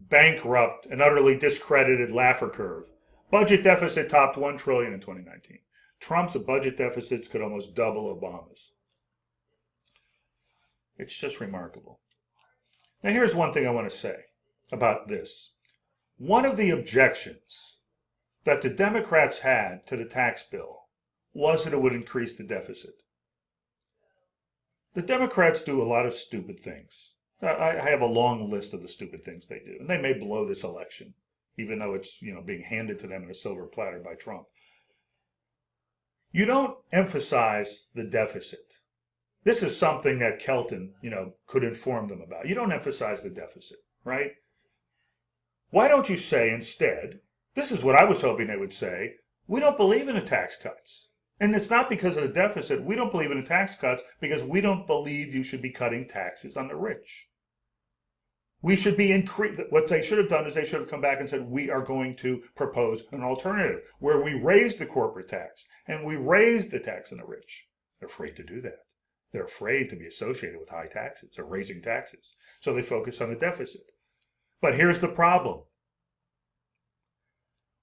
bankrupt and utterly discredited Laffer curve. Budget deficit topped $1 trillion in 2019. Trump's budget deficits could almost double Obama's. It's just remarkable. Now, here's one thing I want to say about this. One of the objections that the Democrats had to the tax bill was that it would increase the deficit. The Democrats do a lot of stupid things. I have a long list of the stupid things they do, and they may blow this election, even though it's being handed to them in a silver platter by Trump. You don't emphasize the deficit. This is something that Kelton, could inform them about. You don't emphasize the deficit, right? Why don't you say instead, this is what I was hoping they would say, we don't believe in the tax cuts. And it's not because of the deficit. We don't believe in the tax cuts because we don't believe you should be cutting taxes on the rich. We should be what they should have done is they should have come back and said, we are going to propose an alternative where we raise the corporate tax and we raise the tax on the rich. They're afraid to do that. They're afraid to be associated with high taxes or raising taxes. So they focus on the deficit. But here's the problem.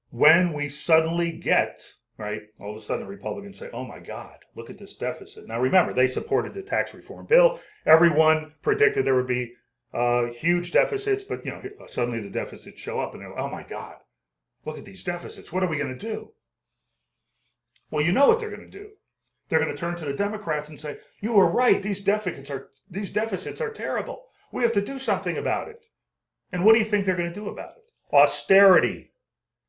When we suddenly get, right, all of a sudden the Republicans say, oh my God, look at this deficit. Now remember, they supported the tax reform bill. Everyone predicted there would be huge deficits, but suddenly the deficits show up and they're like, oh my God, look at these deficits. What are we going to do? Well, you know what they're going to do. They're going to turn to the Democrats and say, you were right, these deficits are terrible. We have to do something about it. And what do you think they're going to do about it? Austerity.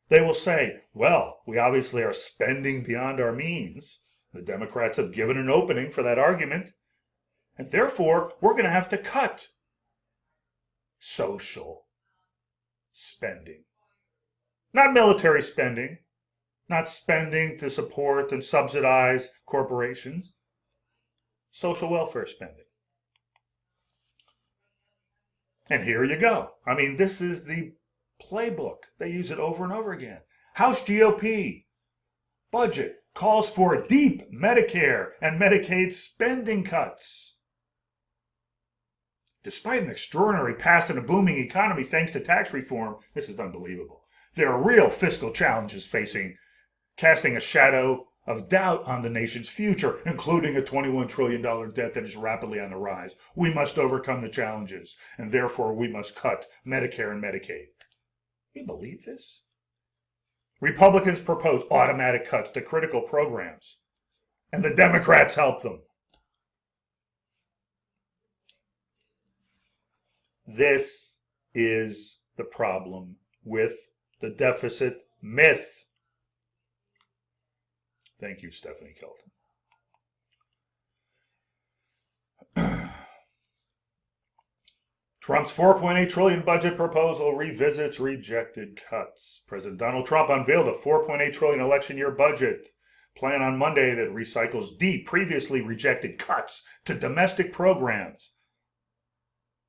They will say, well, we obviously are spending beyond our means. The Democrats have given an opening for that argument. And therefore, we're going to have to cut social spending. Not military spending. Not spending to support and subsidize corporations. Social welfare spending. And here you go. I mean, this is the playbook. They use it over and over again. House GOP budget calls for deep Medicare and Medicaid spending cuts. Despite an extraordinary past and a booming economy thanks to tax reform, this is unbelievable. There are real fiscal challenges casting a shadow of doubt on the nation's future, including a $21 trillion debt that is rapidly on the rise. We must overcome the challenges, and therefore we must cut Medicare and Medicaid. Can you believe this? Republicans propose automatic cuts to critical programs, and the Democrats help them. This is the problem with the deficit myth. Thank you, Stephanie Kelton. Trump's $4.8 trillion budget proposal revisits rejected cuts. President Donald Trump unveiled a $4.8 trillion election year budget plan on Monday that recycles deep, previously rejected cuts to domestic programs.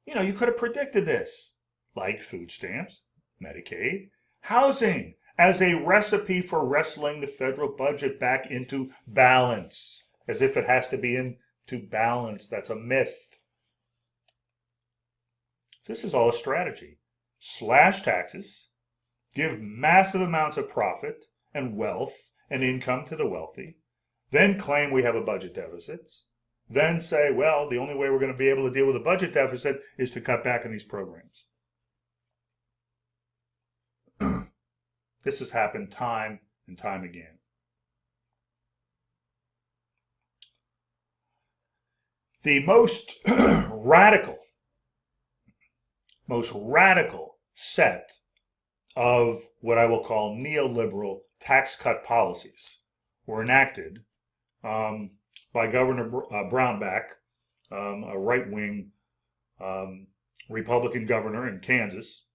You could have predicted this, like food stamps, Medicaid, housing, as a recipe for wrestling the federal budget back into balance, as if it has to be into balance. That's a myth. This is all a strategy. Slash taxes, give massive amounts of profit and wealth and income to the wealthy, then claim we have a budget deficit, then say, well, the only way we're going to be able to deal with a budget deficit is to cut back on these programs. This has happened time and time again. The most radical set of what I will call neoliberal tax cut policies were enacted by Governor Brownback, a right-wing Republican governor in Kansas.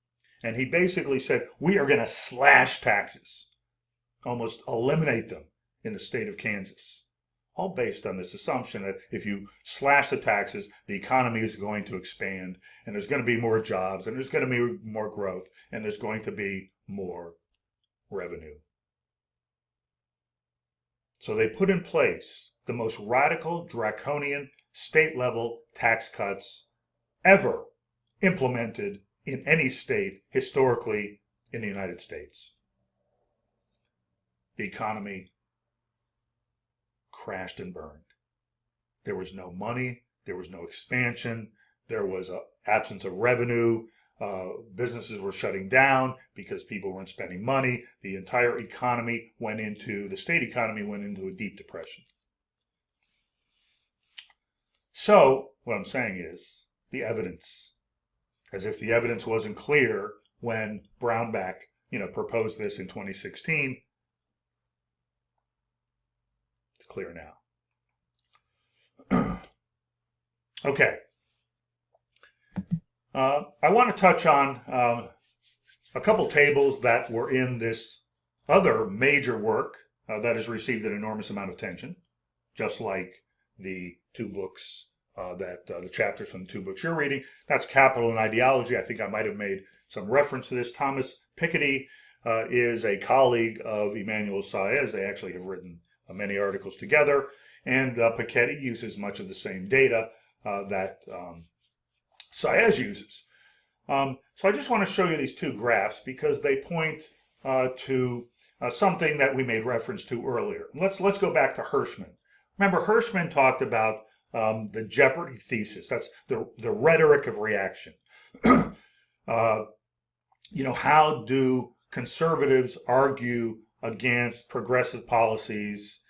And he basically said, we are going to slash taxes, almost eliminate them in the state of Kansas. All based on this assumption that if you slash the taxes, the economy is going to expand, and there's going to be more jobs, and there's going to be more growth, and there's going to be more revenue. So they put in place the most radical, draconian, state-level tax cuts ever implemented in any state historically in the United States. The economy crashed and burned. There was no money, there was no expansion, there was an absence of revenue, businesses were shutting down because people weren't spending money. The entire economy the state economy went into a deep depression. So, what I'm saying is, the evidence, as if the evidence wasn't clear when Brownback, proposed this in 2016, it's clear now. Okay. I want to touch on a couple tables that were in this other major work that has received an enormous amount of attention, just like the two books the chapters from the two books you're reading. That's Capital and Ideology. I think I might have made some reference to this. Thomas Piketty is a colleague of Emmanuel Saez. They actually have written many articles together, and Piketty uses much of the same data that Saez uses. So I just want to show you these two graphs because they point to something that we made reference to earlier. Let's go back to Hirschman. Remember, Hirschman talked about the Jeopardy thesis. That's the rhetoric of reaction. How do conservatives argue against progressive policies?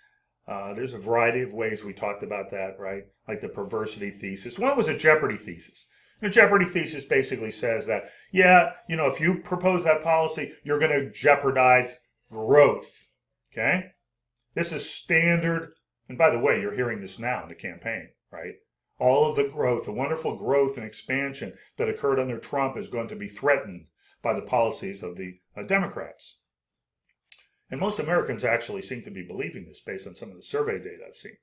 There's a variety of ways we talked about that, right? Like the perversity thesis. One was a Jeopardy thesis. The Jeopardy thesis basically says that, if you propose that policy, you're going to jeopardize growth, okay? This is standard, and by the way, you're hearing this now in the campaign, right? All of the growth, the wonderful growth and expansion that occurred under Trump is going to be threatened by the policies of the Democrats. And most Americans actually seem to be believing this based on some of the survey data I've seen.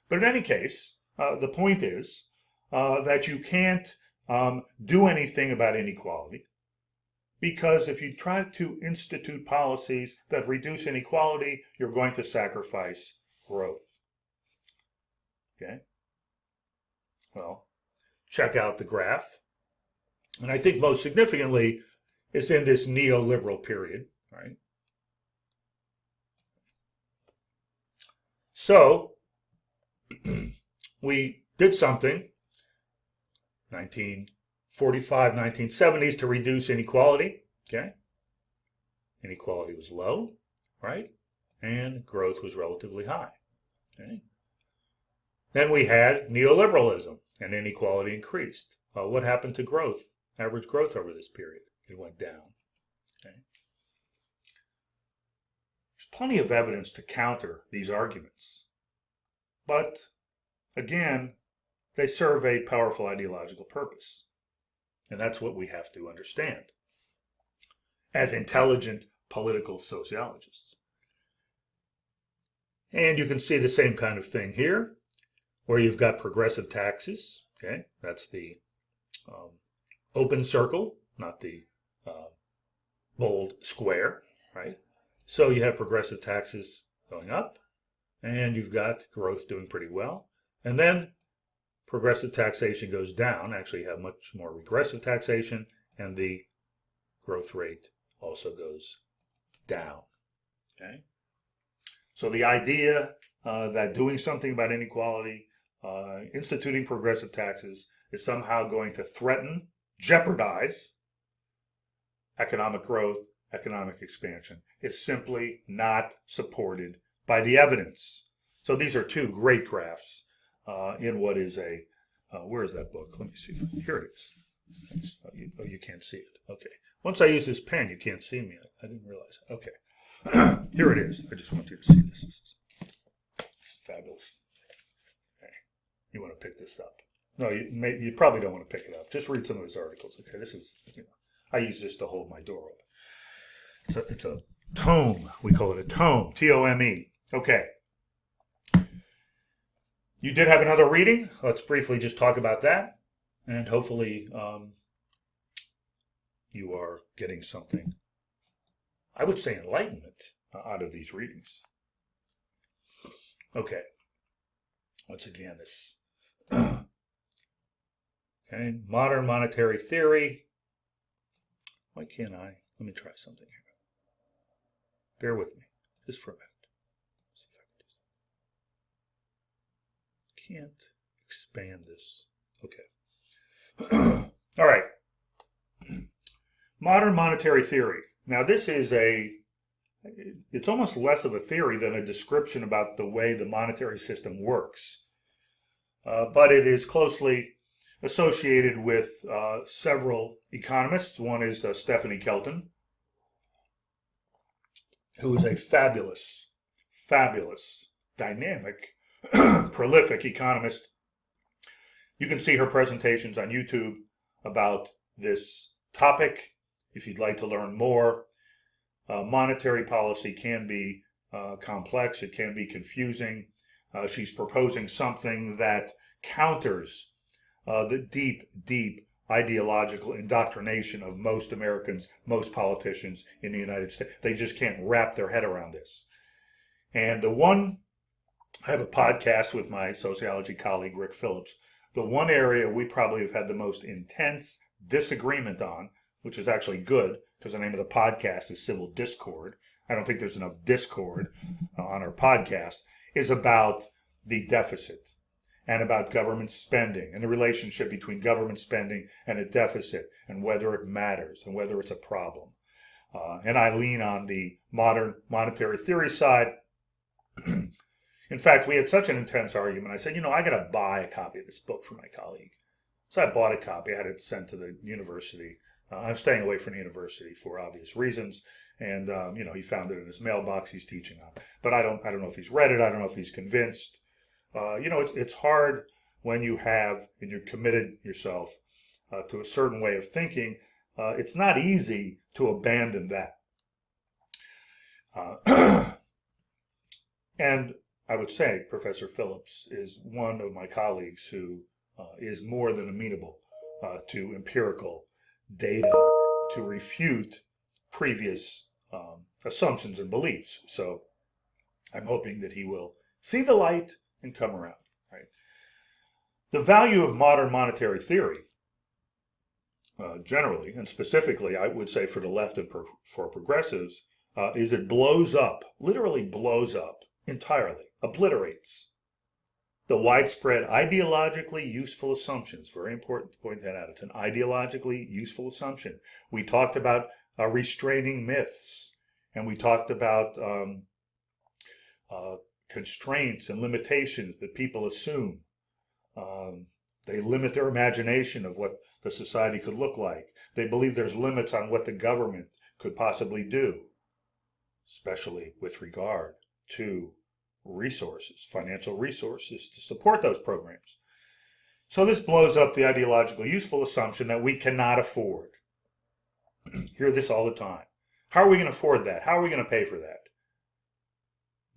But in any case, the point is that you can't do anything about inequality, because if you try to institute policies that reduce inequality, you're going to sacrifice growth. Okay? Well, check out the graph. And I think most significantly, it's in this neoliberal period, right? So we did something, 1945, 1970s, to reduce inequality, okay? Inequality was low, right? And growth was relatively high, okay? Then we had neoliberalism, and inequality increased. What happened to growth, average growth over this period? It went down, okay? There's plenty of evidence to counter these arguments. But, again, they serve a powerful ideological purpose. And that's what we have to understand as intelligent political sociologists. And you can see the same kind of thing here, where you've got progressive taxes. Okay, that's the open circle, not the bold square, right? So you have progressive taxes going up, and you've got growth doing pretty well. And then progressive taxation goes down. Actually, you have much more regressive taxation, and the growth rate also goes down. Okay? So the idea that doing something about inequality, instituting progressive taxes, is somehow going to threaten, jeopardize economic growth, economic expansion, is simply not supported by the evidence. So these are two great graphs in what is a, where is that book? Let me see. Here it is. Oh, you can't see it. Okay. Once I use this pen, you can't see me. I didn't realize. Okay. Here it is. I just want you to see this. It's fabulous. Okay. You want to pick this up. No, you probably don't want to pick it up. Just read some of his articles. Okay. This is, I use this to hold my door open. It's a tome. We call it a tome. T-O-M-E. Okay. You did have another reading. Let's briefly just talk about that. And hopefully you are getting something, I would say, enlightenment out of these readings. Okay. Once again, this okay, modern monetary theory. Why can't I? Let me try something here. Bear with me, just for a minute. See if I can can't expand this. Okay. All right. Modern monetary theory. Now, this is it's almost less of a theory than a description about the way the monetary system works. But it is closely associated with several economists. One is Stephanie Kelton, who is a fabulous, dynamic, prolific economist. You can see her presentations on YouTube about this topic if you'd like to learn more. Monetary policy can be complex. It can be confusing. She's proposing something that counters the deep ideological indoctrination of most Americans, most politicians in the United States. They just can't wrap their head around this. And I have a podcast with my sociology colleague, Rick Phillips. The one area we probably have had the most intense disagreement on, which is actually good because the name of the podcast is Civil Discord. I don't think there's enough discord on our podcast, is about the deficit and about government spending and the relationship between government spending and a deficit and whether it matters and whether it's a problem. And I lean on the modern monetary theory side. In fact, we had such an intense argument. I said, I got to buy a copy of this book for my colleague. So I bought a copy. I had it sent to the university. I'm staying away from the university for obvious reasons. And, he found it in his mailbox. He's teaching on it. But I don't know if he's read it. I don't know if he's convinced. It's hard when you have, and you're committed yourself to a certain way of thinking. It's not easy to abandon that. And I would say Professor Phillips is one of my colleagues who is more than amenable to empirical data to refute previous assumptions and beliefs. So I'm hoping that he will see the light and come around. Right. The value of modern monetary theory, generally, and specifically, I would say for the left and for progressives, is it blows up, literally blows up entirely, obliterates the widespread ideologically useful assumptions. Very important to point that out. It's an ideologically useful assumption. We talked about restraining myths, and we talked about constraints and limitations that people assume. They limit their imagination of what the society could look like. They believe there's limits on what the government could possibly do, especially with regard to resources, financial resources to support those programs. So this blows up the ideologically useful assumption that we cannot afford. Hear this all the time. How are we going to afford that? How are we going to pay for that?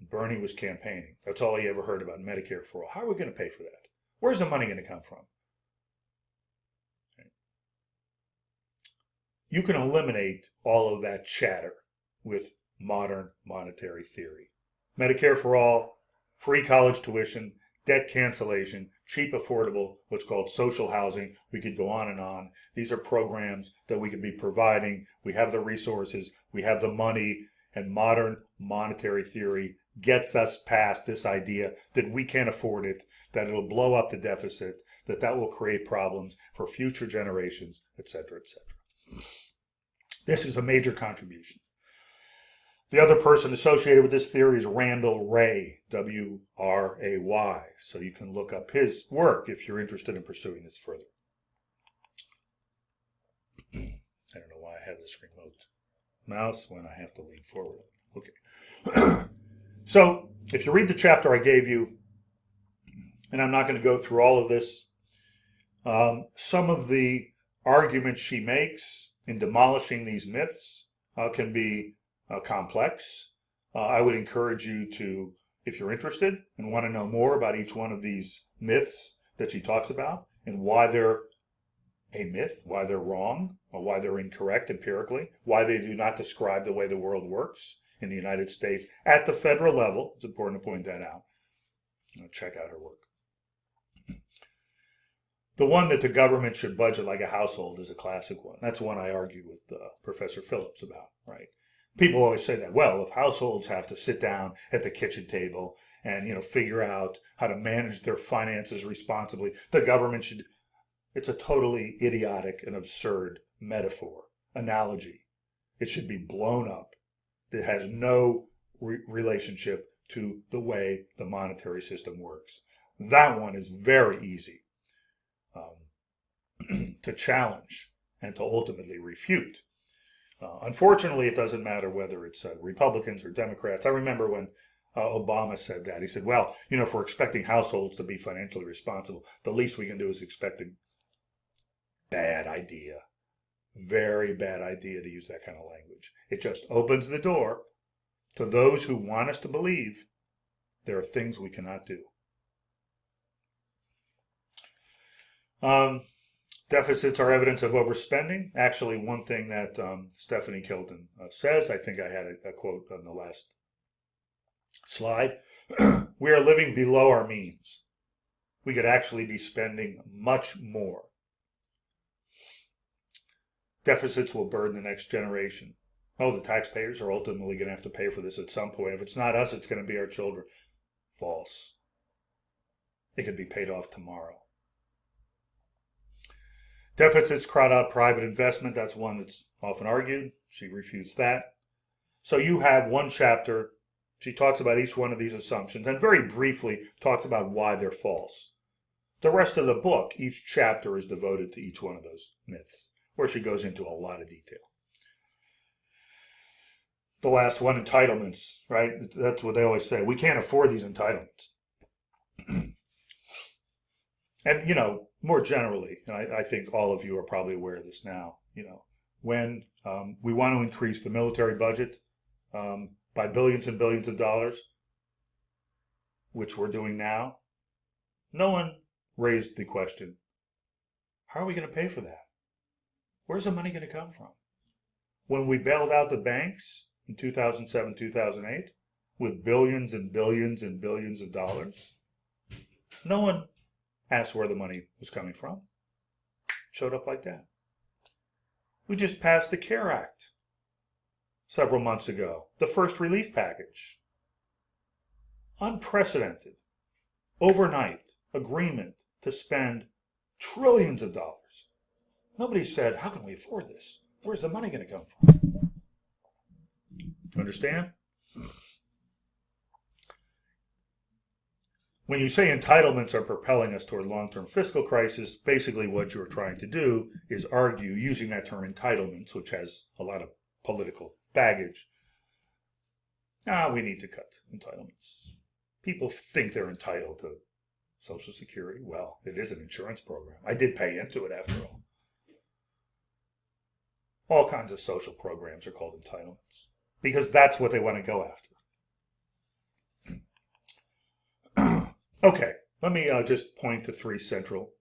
Bernie was campaigning. That's all he ever heard about, Medicare for all. How are we going to pay for that? Where's the money going to come from? You can eliminate all of that chatter with modern monetary theory. Medicare for all, free college tuition, debt cancellation, cheap, affordable, what's called social housing. We could go on and on. These are programs that we could be providing. We have the resources, we have the money, and modern monetary theory gets us past this idea that we can't afford it, that it'll blow up the deficit, that will create problems for future generations, etc., etc. This is a major contribution. The other person associated with this theory is Randall Wray, W-R-A-Y. So you can look up his work if you're interested in pursuing this further. I don't know why I have this remote mouse when I have to lean forward. Okay. So if you read the chapter I gave you, and I'm not going to go through all of this, some of the arguments she makes in demolishing these myths can be complex. I would encourage you to, if you're interested and want to know more about each one of these myths that she talks about and why they're a myth, why they're wrong, or why they're incorrect empirically, why they do not describe the way the world works in the United States at the federal level. It's important to point that out. Check out her work. The one that the government should budget like a household is a classic one. That's one I argued with Professor Phillips about, right? People always say that, well, if households have to sit down at the kitchen table and, figure out how to manage their finances responsibly, the government should. It's a totally idiotic and absurd metaphor, analogy. It should be blown up. It has no relationship to the way the monetary system works. That one is very easy to challenge and to ultimately refute. Unfortunately, it doesn't matter whether it's Republicans or Democrats. I remember when Obama said that. He said, well, if we're expecting households to be financially responsible, the least we can do is expect a bad idea. Very bad idea to use that kind of language. It just opens the door to those who want us to believe there are things we cannot do. Deficits are evidence of overspending. Actually, one thing that Stephanie Kilton says, I think I had a quote on the last slide, we are living below our means. We could actually be spending much more. Deficits will burden the next generation. Oh, the taxpayers are ultimately going to have to pay for this at some point. If it's not us, it's going to be our children. False. It could be paid off tomorrow. Deficits crowd out private investment. That's one that's often argued. She refutes that. So you have one chapter. She talks about each one of these assumptions and very briefly talks about why they're false. The rest of the book, each chapter is devoted to each one of those myths, where she goes into a lot of detail. The last one, entitlements, right? That's what they always say. We can't afford these entitlements. And, more generally, and I think all of you are probably aware of this now, when we want to increase the military budget by billions and billions of dollars, which we're doing now, no one raised the question, how are we going to pay for that? Where's the money going to come from? When we bailed out the banks in 2007, 2008, with billions and billions and billions of dollars, no one asked where the money was coming from. Showed up like that. We just passed the CARE Act several months ago, the first relief package. Unprecedented, overnight agreement to spend trillions of dollars. Nobody said, how can we afford this? Where's the money going to come from? You understand? When you say entitlements are propelling us toward long-term fiscal crisis, basically what you're trying to do is argue, using that term entitlements, which has a lot of political baggage, we need to cut entitlements. People think they're entitled to Social Security. Well, it is an insurance program. I did pay into it after all. All kinds of social programs are called entitlements because that's what they want to go after. Okay, let me just point to three central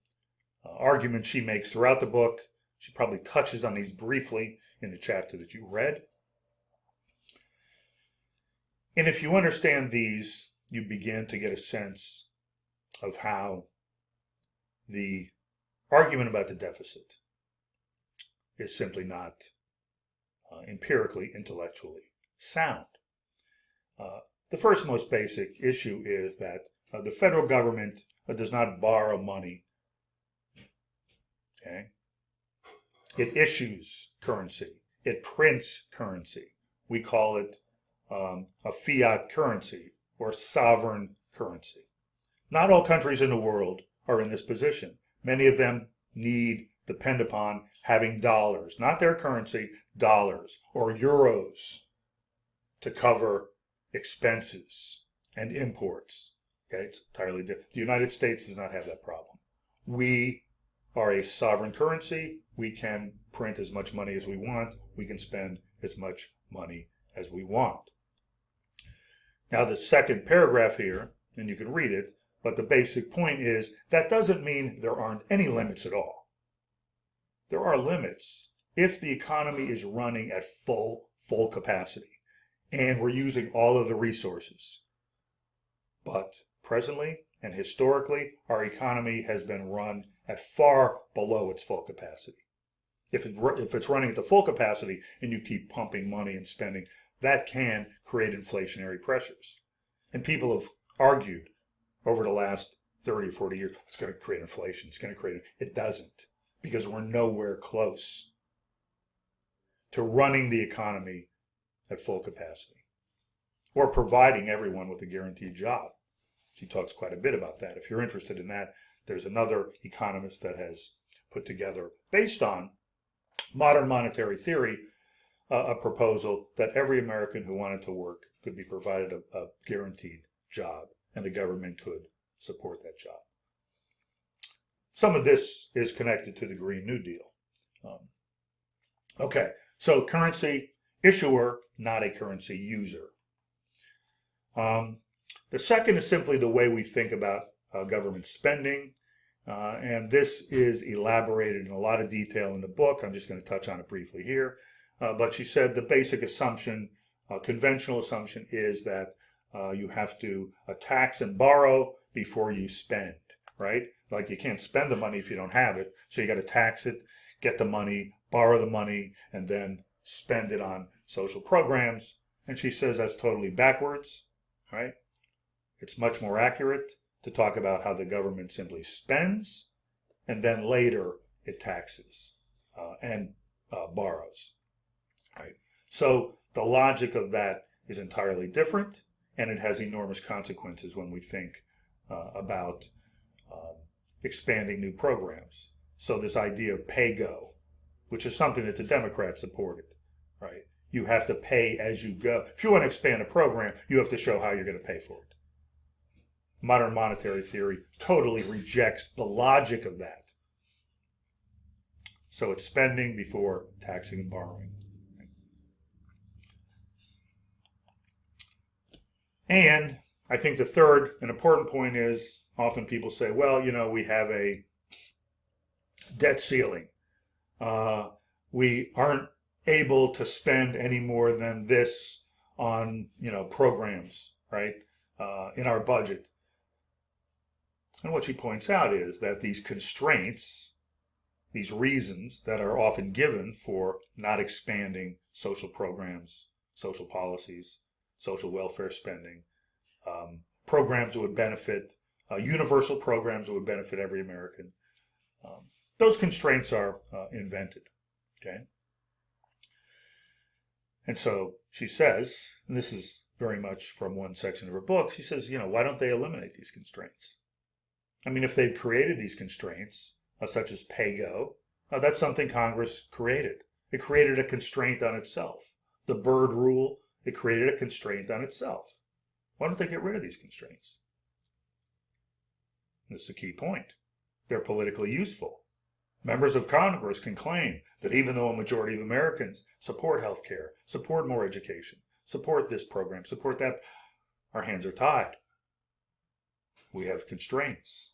arguments she makes throughout the book. She probably touches on these briefly in the chapter that you read. And if you understand these, you begin to get a sense of how the argument about the deficit is simply not empirically, intellectually sound. The first most basic issue is that the federal government does not borrow money. Okay? It issues currency. It prints currency. We call it a fiat currency or sovereign currency. Not all countries in the world are in this position. Many of them depend upon having dollars, not their currency, dollars or euros to cover expenses and imports. Okay, it's entirely different. The United States does not have that problem. We are a sovereign currency. We can print as much money as we want. We can spend as much money as we want. Now, the second paragraph here, and you can read it, but the basic point is that doesn't mean there aren't any limits at all. There are limits if the economy is running at full capacity and we're using all of the resources. But presently and historically, our economy has been run at far below its full capacity. If it's running at the full capacity and you keep pumping money and spending, that can create inflationary pressures. And people have argued over the last 30 or 40 years, it's going to create inflation, it doesn't, because we're nowhere close to running the economy at full capacity or providing everyone with a guaranteed job. She talks quite a bit about that. If you're interested in that, there's another economist that has put together, based on modern monetary theory, a proposal that every American who wanted to work could be provided a guaranteed job, and the government could support that job. Some of this is connected to the Green New Deal. Okay, so currency issuer, not a currency user. The second is simply the way we think about government spending, and this is elaborated in a lot of detail in the book. I'm just going to touch on it briefly here. But she said the basic assumption, conventional assumption, is that you have to tax and borrow before you spend, right? Like you can't spend the money if you don't have it, so you got to tax it, get the money, borrow the money, and then spend it on social programs. And she says that's totally backwards, right? It's much more accurate to talk about how the government simply spends and then later it taxes and borrows. Right. So the logic of that is entirely different, and it has enormous consequences when we think about expanding new programs. So this idea of pay-go, which is something that the Democrats supported, right? You have to pay as you go. If you want to expand a program, you have to show how you're going to pay for it. Modern monetary theory totally rejects the logic of that. So it's spending before taxing and borrowing. And I think the third and important point is, often people say, well, we have a debt ceiling. We aren't able to spend any more than this on, programs, right, in our budget. And what she points out is that these constraints, these reasons that are often given for not expanding social programs, social policies, social welfare spending, programs that would benefit, universal programs that would benefit every American, those constraints are invented. Okay? And so she says, and this is very much from one section of her book, she says, why don't they eliminate these constraints? I mean, if they've created these constraints, such as pay-go, that's something Congress created. It created a constraint on itself. The Byrd Rule, it created a constraint on itself. Why don't they get rid of these constraints? This is a key point. They're politically useful. Members of Congress can claim that even though a majority of Americans support health care, support more education, support this program, support that, our hands are tied. We have constraints.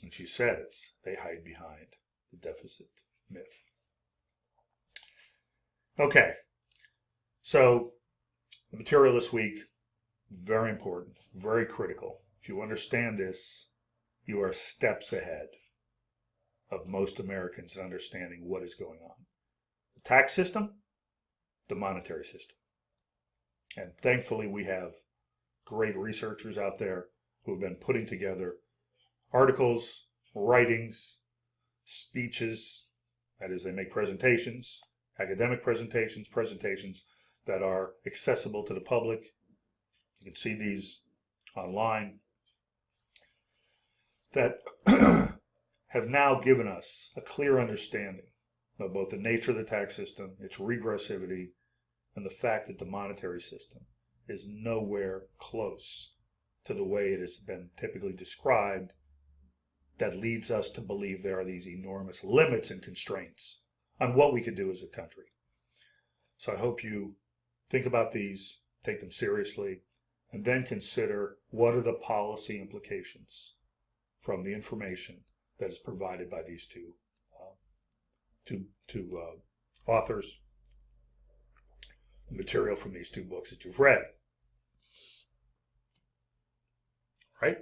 And she says they hide behind the deficit myth. Okay, so the material this week, very important, very critical. If you understand this, you are steps ahead of most Americans in understanding what is going on. The tax system, the monetary system. And thankfully we have great researchers out there who have been putting together articles, writings, speeches, that is, they make presentations, academic presentations, presentations that are accessible to the public. You can see these online, that have now given us a clear understanding of both the nature of the tax system, its regressivity, and the fact that the monetary system is nowhere close to the way it has been typically described, that leads us to believe there are these enormous limits and constraints on what we could do as a country. So I hope you think about these, take them seriously, and then consider what are the policy implications from the information that is provided by these two authors, the material from these two books that you've read. All right?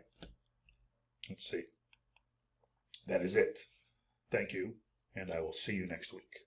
Let's see. That is it. Thank you, and I will see you next week.